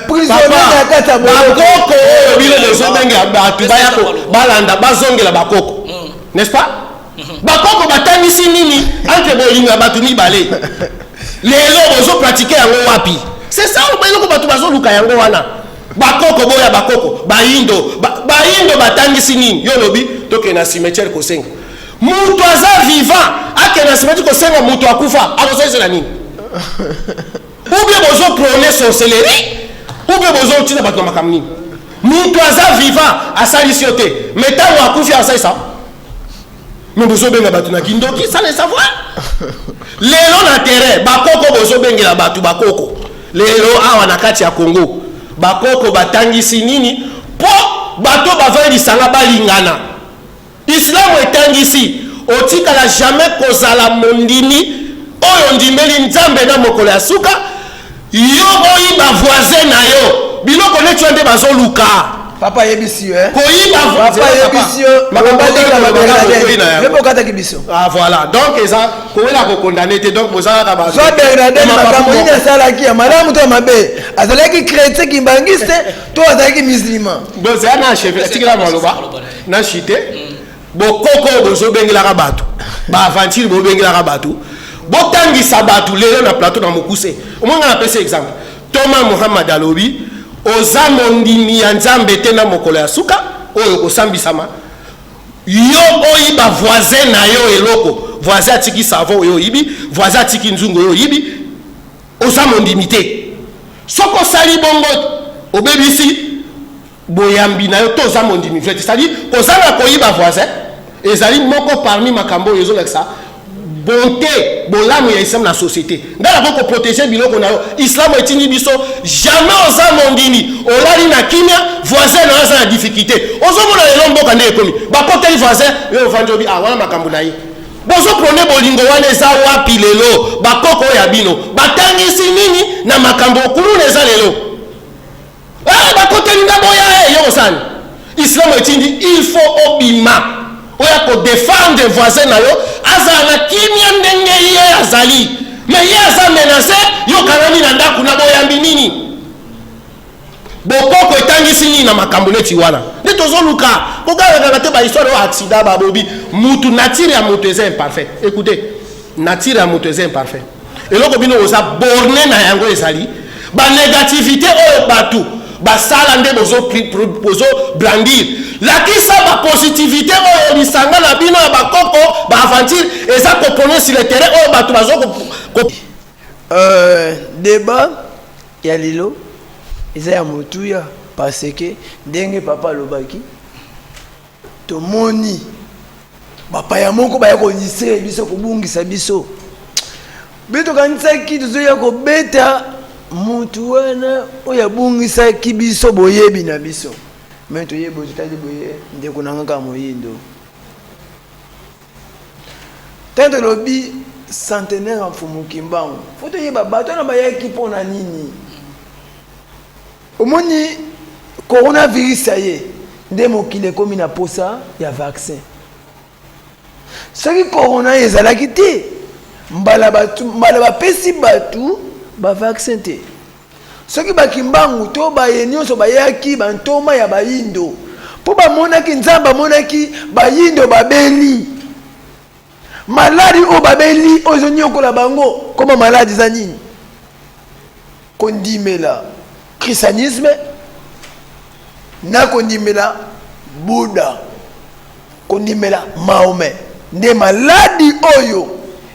prisonnier ya kata bakoko bile de zobenga batu bayako balanda bazongela bakoko n'est-ce pas? Bakoko batangisi nini entre bolinga batu mibale lelo bozo pratiquer yango wapi? C'est ça on bayoko batu bazo luka yango wana bakoko boya bakoko baindo batangisi nini yo lobi toke na cimetière kosenga mutu aza vivant ake na cimetière kosenga mutu akufa akozela nini? Ou bien vous prenez sorcellerie, ou bien vous utilisez votre makamni. Nous, trois vivants, à salicioté. Mais tant qu'on a confié à ça, mais vous avez battu na kindoki, ça ne savoir. Les lots d'intérêt, bakoko vous avez la battu bakoko. Les lots à Wanakati à Congo, bakoko batangi sinini, pour bateau bavandi sanga balingana. Islam est ici, otika la jamais kozala mondini. Oyo ndimeli nzambe na mokolo ya suka yo oyiba voisin na yo biloko netu ande bazoluka papa yebisi koyiba papa yebisi même okata kibiso ah voilà donc eza koyela ko condamner te donc mozala ka bazo so Bernadette makambo ina sala ki madame to mabe azalaki chrétien kimbangiste to azalaki musulman donc c'est na chef tikela maloba na chité bokoko bozo bengela ka batu ba aventure bo bengela ka batu botangi sabatu lelo na plateau na mokuse omonga na pese exemple Thomas Muhammad alobi ozamondimi ya nzambe te na mokolo ya suka oyo kosambisama yo oyiba voisin na yo eloko voisin atiki savon yo yibi voisin atiki nzungu yo yibi ozamondimi te soko sali bongo obebisi boyambi na yo to ozamondimi vrai c'est-à-dire kozanga koyiba voisin ezali moko parmi makambo ezolekisa bonté bolamu ya islam na société ngala boko protéger biloko na yo islam etini biso jamais oza mondini olali na kimia voisin na aza na difficulté ozomona lelo mboka nde ekomi bakoteli voisin yo vanjobi wana makambo na ye bozo prone bolingo wana eza wapi lelo bakoko ya bino batangisi nini na makambo kuluna eza lelo bakoteli nga boya yo osani islam etindi il faut obima oya ko défendre voisin na yo aza na kimia ndenge ye azali mais ye aza menacé yo kanani na ndako na boyambi nini bokoko etangisi nini na makambo neti wana nde tozoluka kogalakaka te bahistoire oyo accident babobi mutu nature ya moto eza imparfait écoutez nature ya moto eza imparfait eloko bino oza borne na yango ezali banégativité oyo bato basala nde bozo brandir lakisa bapositivité oyo lisanga na bino ya bakoko baaventure eza kopone sur le terrain oyo bato bazo débat ya lelo eza ya motuya parce que ndenge papa alobaki tomoni bapaya moko baya konisire biso kobungisa biso bitokanisaki tozoya kobeta mutu wana oyo abungisaki biso boyebi na biso me toyebi totali boye ndeko na ngaka moyindo tanto lobi centenaire mfumu kimbangu fo toyeba bato na bayaki mpona nini omoni coronavirus aye nde mokili ekomi na posa ya vaccin soki corona ezalaki te mbala bapesi bato bavaccin te soki bakimbangu to baye nyonso bayaki bantoma ya bayindo mpo bamonaki nzambe amonaki bayindo babeli maladi oyo babeli oyo ezonyokola bango koma maladi eza nini kondimela christianisme na kondimela buddha kondimela mahomet nde maladi oyo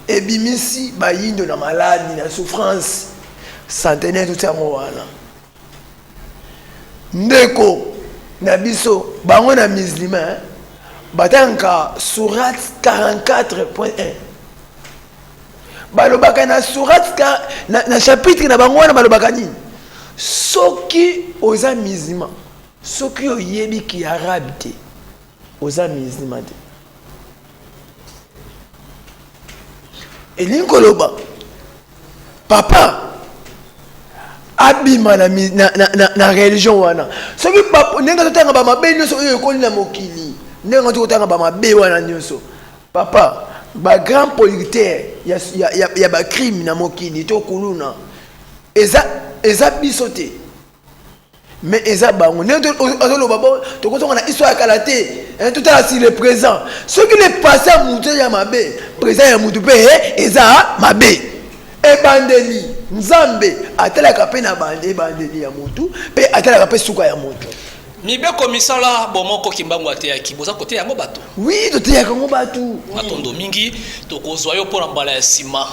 ebimisi bayindo na maladi na souffrance centenaire tout yango wana ndeko na biso bango na musulman batanka surat 44.1 balobaka na surat na chapitre na bango wana balobaka nini soki oza musulman soki oyebi ki arabe te oza musulman te elingi koloba papa abima na religion wana soki ndenge totanga bamabe nyonso oyo ekoli na mokili ndenge totanga bamabe wana nyonso papa bagrand politaire ya bacrime na mokili to kuluna eza biso te mais eza bango ndenge ozoloba bo tokotonga na histoire ya kala te totala si le présent soki le passé ya mutu ya mabe présent ya mutu mpe eza mabe ebandeli nzambe atalaka mpe na ebandeli ya mutu mpe atalaka mpe suka ya mutu mibeko misala bomoko kimbangu ateyaki boza kote yango bato oui toteyaka yango bato matondo mingi tokozwa yo mpona mbala ya nsima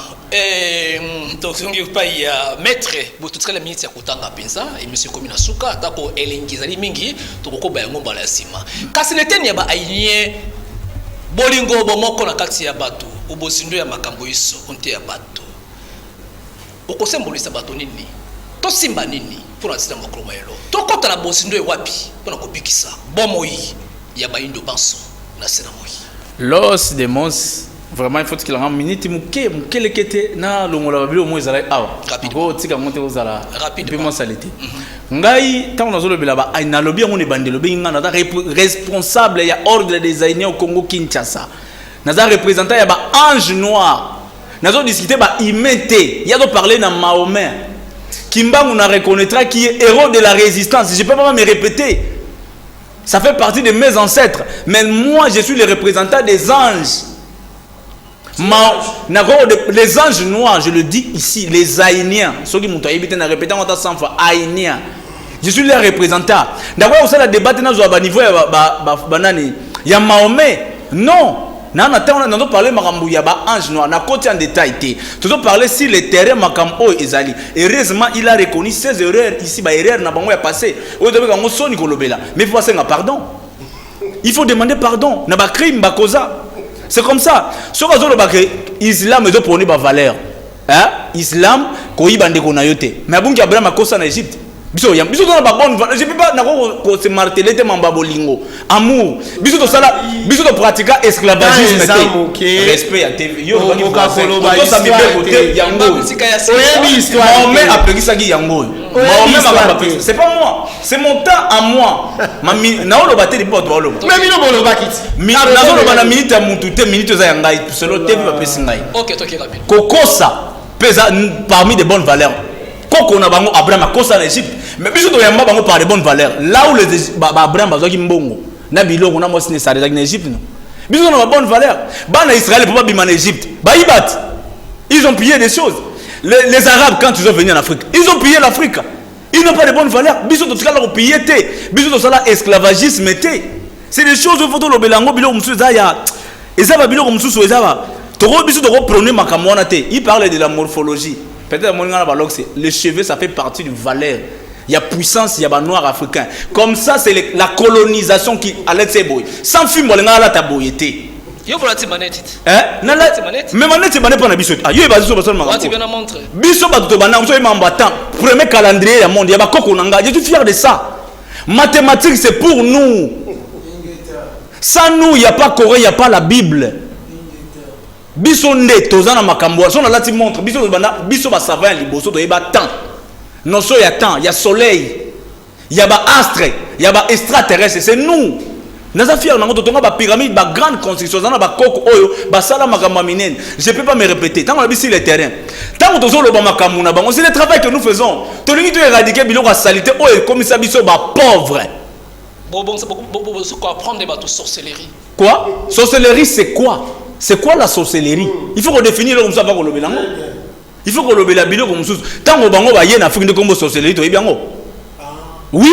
tozongi epai ya maître bototikala miniti ya kotanga mpenza emission ekomi na suka atako elengi ezali mingi tokokoba yango mbala ya nsima kasi neteni ya baainien bolingo bomoko na kati ya bato obozindo ya makambo iso onte ya bato okosembolisa bato nini tosimba nini mpona ntina mokolo mayelo tokota na bozindo ewapi mpona kobikisa bomoi ya bayindo banso na sena moi Los de Mons, vraiment il faut qu'il y ait une minute moukelekete na longola babilo mo ezala awa ko tika monte ozala rapidement salité ngai tant nazo lobela ba na lobi ngone bandelo benga na responsable ya ordre des Aïniens au Congo Kinshasa naza représentant ya ba ange noir nazo discuter ba imete ya do parler na Mahomet Kimbangu na reconnaîtra qui est héros de la résistance. Je peux pas me répéter. Ça fait partie de mes ancêtres. Mais moi, je suis le représentant des anges. Les anges noirs, je le dis ici, les Aïniens. Ceux qui m'ont évité de répéter 100 fois, Aïniens. Je suis leur représentant. D'abord, vous savez, la débat au niveau il y a Mahomet. Non. Nous avons parlé de ange noir, nous avons en détail. Nous avons parlé sur le terrain Makambo Ezali. Heureusement, il a reconnu ses erreurs ici. Les erreurs n'ont passé. Mais il faut passer pardon. Il faut demander pardon. Il y a des crimes, C'est comme ça. Ce que l'islam est pour nous valeur. Hein? Islam, ko yibande ko na yote. Mais bon, Abraham a kosa na Égypte. Biso dans la bonne valeur. Je peux pas se marteler te mamba bolingo. Amour. Biso to sala, biso to pratiquer esclavagisme. Respect à TV. Yo ba ko ça me côté yango. Oyebi histoire. Mahomet a pris ça qui yango. C'est pas moi, c'est mon temps à moi. Na olo baté di porte olo. Mais mino bolo bakiti. Na olo bana minute à mutu te minute za yangai selon TV va pesi ngai. OK, toki rapide. Kokosa pesa parmi des bonnes valeurs. Koko na bango Abraham a kosa en Égypte. Mais biso to yamba bango par des bonnes valeurs. Là où les Abraham bazaki mbongo. Na biloko na mosine sa en Égypte non. Biso na bonne valeur. Bana Israël pour pas bima en Égypte. Baïbat. Ils ont pillé des choses. Les Arabes quand ils sont venus en Afrique, ils ont pillé l'Afrique. Ils n'ont pas de bonnes valeurs. Biso to tsala ko pillé té. Biso to sala esclavagisme té. C'est des choses photo lo belango biloko musu za ya. Eza ba biloko musu eza ba. Toro biso to ko prôner makamwana té. Il parle de la morphologie. Peut-être les cheveux, ça fait partie d'une valeur. Il y a puissance, il y a des noirs africains. Comme ça, c'est la colonisation qui allait se boy. Sans film, on a la taboyété. Yo pour la timanette. Mais manette c'est manette pour la biso. Ah yo ba biso personne m'a. Tu viens montrer. Biso ba to bana, so imamba temps. Premier calendrier du monde, il y a ba koko nanga. Je suis fier de ça. Mathématiques c'est pour nous. Sans nous, il n'y a pas Corée, il n'y a pas la Bible. Biso nde tozana makambo so na lati montre biso bana biso ba savant liboso to yeba temps non so ya temps ya soleil ya ba astre ya ba extraterrestre c'est nous naza fier na ngoto tonga ba pyramide ba grande construction zana ba koko oyo ba sala makambo minene je peux pas me répéter tant on a bisi le terrain tant tozo lo ba makambo na bango c'est le travail que nous faisons to lingi to éradiquer biloko ya salité oyo comme ça biso ba pauvre bon c'est quoi apprendre des bateaux sorcellerie quoi sorcellerie c'est quoi. C'est quoi la sorcellerie? Il faut redéfinir comme ça, pas qu'on le bélango. Il faut qu'on le bélango comme ça. Tant qu'on va y aller en Afrique, comme sorcellerie, tu es bien. Oui.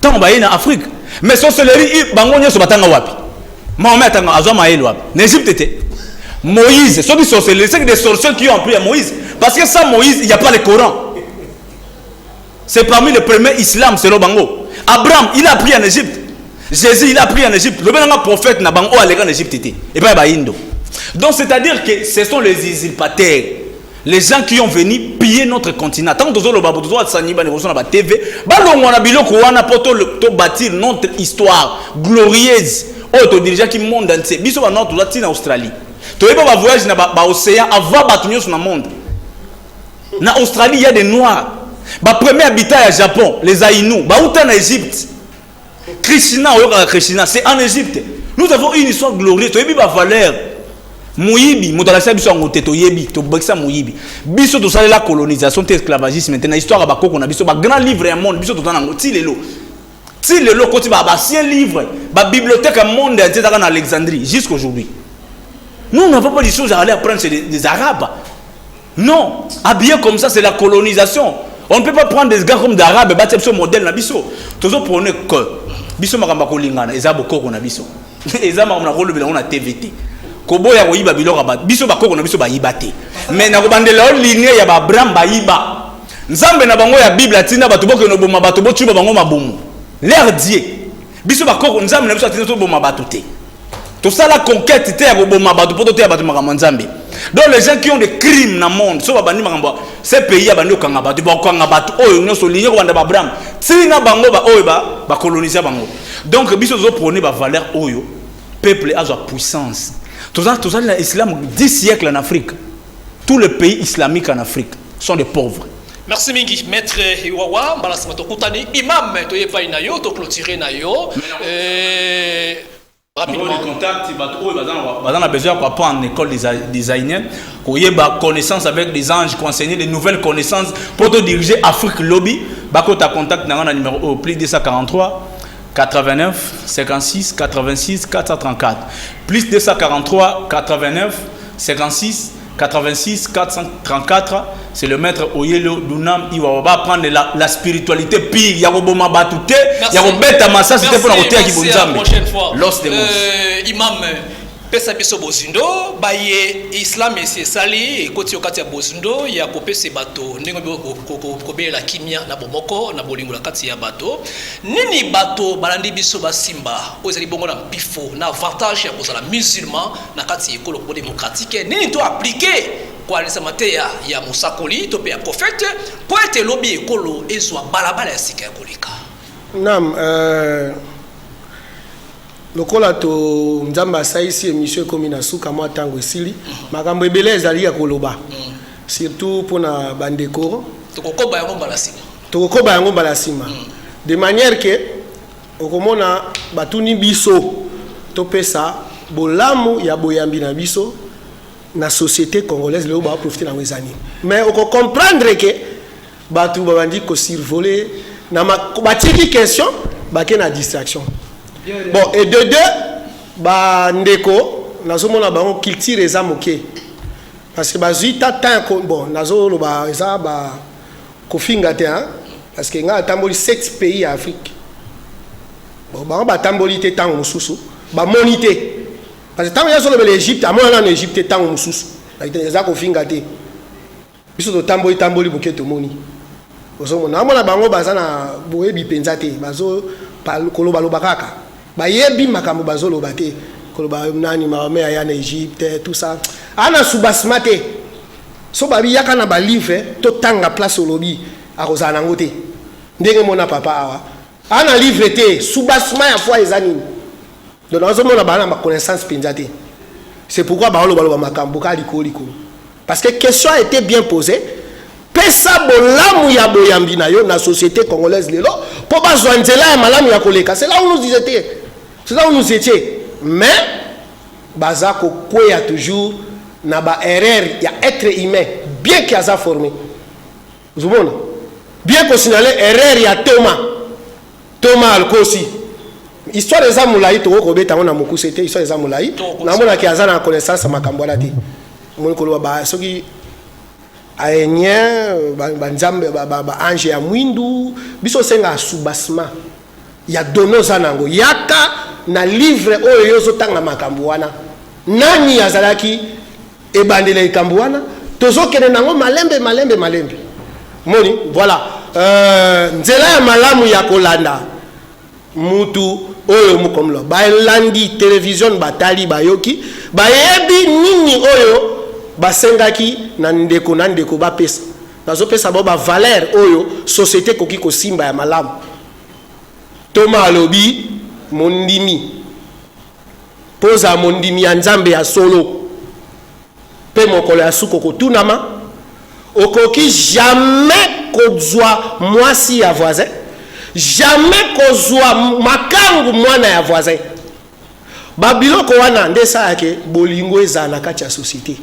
Tant qu'on va y aller en Afrique. Mais sorcellerie, bango n'y a pas de wapi. Mahomet a azwa maël wapi. N'Égypte était. Moïse, ceux qui sorcellerie, c'est des sorciers qui ont appris à Moïse. Parce que sans Moïse, il n'y a pas le Coran. C'est parmi les premiers islam, c'est le bango. Abraham, il a appris en Égypte. Jésus il a pris en Égypte. Le même prophète n'a pas allé en Égypte et pas à Indo. Donc c'est-à-dire que ce sont les usurpateurs, les gens qui ont venu piller notre continent. Tant que nous avons besoin de s'animer dans la TV, on a bâtir notre histoire glorieuse. Autre dirigeant qui monde entier. Biso va notre en Australie. Tu vas voyager dans l'océan avant de sur le monde. En Australie il y a des noirs. Le premier habitat au Japon, les Aïnous. Où en Égypte. Krishna, c'est en Égypte. Nous avons une histoire glorieuse. Tu as vu ma valeur. Moïbi, Moudalasa biso ngote to yebi, to bakisa Moïbi. Biso to sala la colonisation, te esclavagisme. Maintenant histoire ba koko na biso ba grand livre un monde, biso to tana ngoti lelo. Ti lelo koti ba ancien livre, ba bibliothèque un monde entier en Alexandrie jusqu'aujourd'hui. Nous n'avons pas des choses à aller apprendre chez des Arabes. Non, habillé comme ça c'est la colonisation. On ne peut pas prendre des gars comme d'Arabes et battre ce modèle na biso. Toujours prenez que biso makamba ko lingana ezabo koko na biso. Ezama na rôle on a TVT. Koboya ko yiba biloko ba biso ba koko na biso ba yibate. Mais na ko bandela ligne ya ba Abraham ba yiba. Nzambe na bango ya Bible atina bato boke no boma bato bochuba bango mabumu. L'air Dieu. Biso ba koko nzambe na biso atina to boma bato te. Tout ça la conquête te ya ko boma bato poto te ya bato makamba nzambe. Donc les gens qui ont des crimes dans le monde, ces pays ont kanga batu, kanga batu, oh ils sont liés avec Abraham. Tina bango ba oh ba coloniser bango. Donc biso zo prôner ba valeur oyo, peuple a sa puissance. Tout ça l'islam 10 siècles en Afrique. Tous les pays islamiques en Afrique sont des pauvres. Merci mingi maître Iwawa, balasima to kutani imam to yepa inayo to clôturer nayo. Rapidement. Les contacts, on a besoin d'apprendre en école designer, qu'on ait connaissance avec des anges, qu'on enseigne des nouvelles connaissances pour te diriger Afrique Lobby. Bako ta contact dans le numéro plus 243 89 56 86 434 plus 243 89 56 86 434. C'est le maître Oyelo Dunam. Il va prendre la spiritualité pire. Il y a Roboma Batouté. Il y a Robeta Massa. C'était pour la route à Kibunzambe. La prochaine fois. L'os des Imam pesa biso bozindo baye islam esi esali ekoti okati ya bozindo ya kopesa bato ndenge kobelela kimia na bomoko na bolingo na kati ya bato nini bato balandi biso basimba oyo ezali bongo na mpifo na avantage ya kozala musulman na kati ya ekolo démocratique nini to aplike koalisama te ya mosakoli to mpe ya prophète po ete elobi ekolo ezwa balabala ya sika ya koleka. Nam lokola to nzamba saisi émission ekomi na suka mwa ntango esili makambo ebele ezali ya koloba surtout mpona bandeko tokokoba yango mbala nsima de manière ke okomona batuni biso topesa bolamu ya boyambi na biso na société congolaise leo baprofite nango eza nini mais okocomprendre ke bato babandi kosurvoler na batiki question bake na distraction. Bon, et de deux, bandeko, nazomona bango culture eza moke. Parce que bazita tant bon, nazolo ba eza ba kofinga te hein parce que nga tamboli 7 pays en Afrique. Bon, ba tamboli te tant mususu, ba monité. Parce que tant yazolo l'Égypte, amona en Égypte tant mususu. Eza kofinga te. Biso to tamboli moke to moni. Ozomona amona bango bazana boyebi penza te, bazo koloba lobakaka. Bayebi makambo bazolo bate koloba nani maome ya na Égypte tout ça ana subasmate so babi yaka na ba livre to tanga place olobi akozana ngote ndenge mona papa awa ana livre te subasma ya foi ezanini donc nazomona bana ma connaissance penjate c'est pourquoi ba makambo ka liko parce que question a été bien posée pesa bolamu ya boyambi na yo na société congolaise lelo po bazwa nzela ya malamu ya koleka c'est là où nous étions. C'est là où nous étions. Mais, Bazako Kouya toujours, n'a pas erreur, il y a être humain, bien qu'il y a formé. Vous voyez? Bien qu'on signale erreur, il y a Thomas Alkosi. Histoire des Amoulaï, tu vois, tu as beaucoup c'était histoire des Amoulaï. N'a pas qu'il y a connaissance à ma cambolade. Mon collègue, ce qui aénien, banzambe, ange ya mwindu, biso senga subasma. Ya dono zanango yaka na livre oyo yozo tanga makambo wana nani azalaki ebandela ikambo wana tozokene nango malembe moni voilà nzela ya malamu ya kolanda mutu oyo mukomlo balandi télévision batali bayoki bayebi nini oyo basengaki na ndeko bapesa bazopesa bo ba valeur oyo société koki kosimba ya malamu. Thomas alobi mondimi poza mondimi ya nzambe ya solo pe mokolo ya suko kotunama okoki jamais kozwa mwasi ya voisin jamais kozwa makangu mwana ya voisin babiloko wana ndesa yake bolingo eza na kati ya société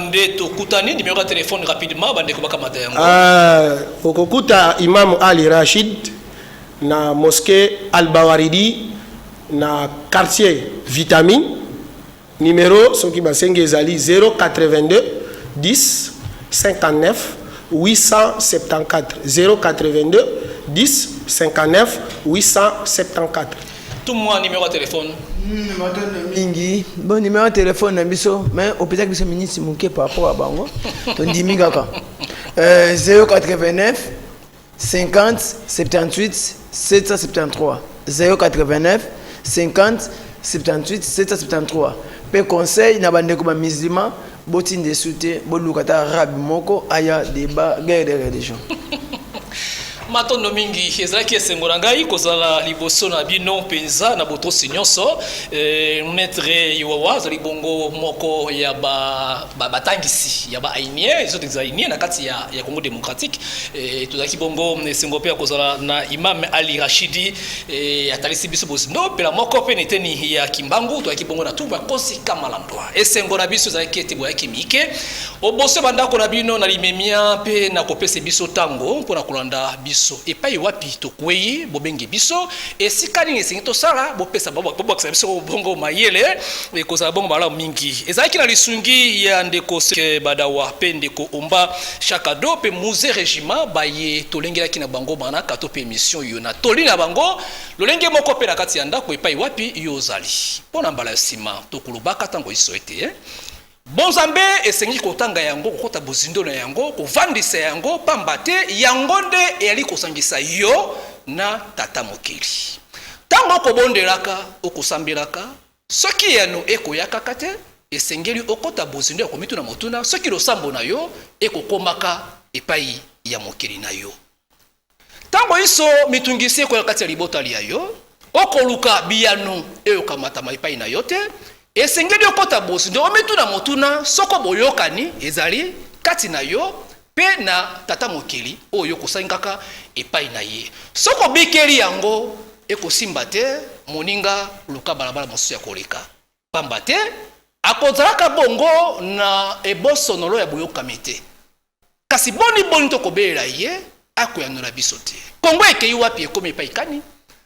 nde tokutani numéro ya téléphone rapidement bandeko bakamata yango okokuta Imam Ali Rashid na mosquée Al-Bawaridi na quartier Vitamine numéro soki basenge ezali 082 10 59 874 082 10 59 874. Tout moi numéro de téléphone. Mingi bon numéro de téléphone na biso mais au peut-être que ce ministre manqué par rapport à bango to ndimi kaka 089 50 78 773 089 50 78 773 pe conseil na bandeko ba musulman botinde soute bolukata arabe moko aya débat guerre de religion. Matondo mingi ezalaki esengo na ngai kozala liboso na bino penza na botosi nyonso maître Iwawa azali bongo moko ya batangisi ya ba aïnien ezo designé na kati ya Congo démocratique tozalaki bongo esengo pe kozala na Imam Ali Rashidi atalisi biso bozindo pe la moko pe neteni ya Kimbangu tozalaki bongo na tumba kosi kamalandwa esengo na biso ezalaki ete boyaki mike oboso bandako na bino na limemia pe na kopesa biso tango mpona kolanda biso biso epai wapi tokwei bobenge biso esika nini esengi tosala bopesa bobakisa biso bongo mayele ekozala bongo malamu mingi ezalaki na lisungi ya ndeko Badawa pe ndeko Omba Chakado pe Muze Régiment baye tolengelaki na bango bana kato pe émission yo na toli na bango lolenge moko pe na kati ya ndako epai wapi yo ozali pona mbala sima tokulubaka tango iso ete Bonzambe esengi kotanga yango kokota bozindo na yango kovandisa yango pamba te yango nde eyali kosangisa yo na tata mokili tango okobondelaka okosambelaka soki yano ekoyaka kate esengeli okota bozindo ya komitu na motuna soki losambo na yo ekokomaka epai ya mokili na yo tango iso mitungisi ekoya kati ya libota ya yo okoluka biyano eyokamata epai na yo te esengeli okota bozindo omitu na motuna soko boyokani ezali kati na yo pe na tata mokili oyo kosangaka epai na ye soko bikeli yango ekosimba te moninga luka balabala mosusu ya koleka pamba te akozalaka bongo na ebosonolo ya boyokami te kasi boni tokobelela ye akoyanola biso te kongo ekei wapi ekomi epai kani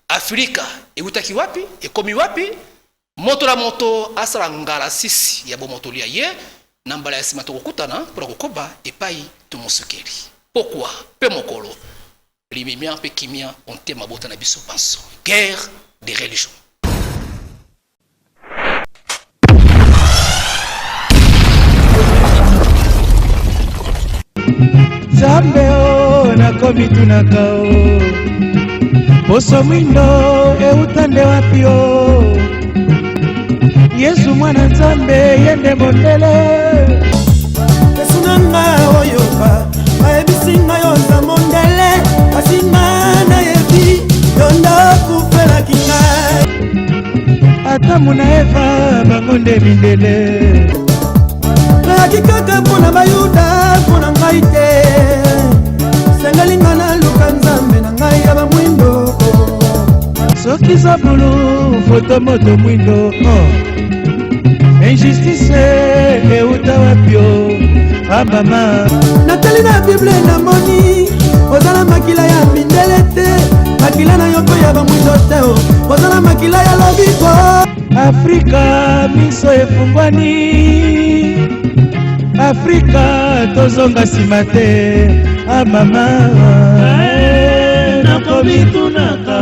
afrika eutaki wapi ekomi wapi moto la moto asala ngala sisi ya bomotoli ya ye na mbala ya sima tokokutana mpona kokoba epai tomosukeli pokwa pe mokolo limimia pe kimia onte mabota na biso panso guerre des religions. Zambe o nakomi tunaka o poso mwindo eutande wapi o Yesu mwana Nzambe yende mondele Esunanga oyoka aebisinga yonza mondele asinga na yebi yonda kufela kinga ata muna Eva bangonde mindele nakikaka mpona bayuda mpona ngai te sengalinga na luka Nzambe na ngai ya bamwindo soki zabulu foto moto mwindo injustice euta wapi o mama natali na bible namoni ozala makila ya mindele te makila na yoko ya bamwindo te ozala makila ya lobiko Afrika miso efungwani Afrika tozonga nsima te mama nakomi tunaka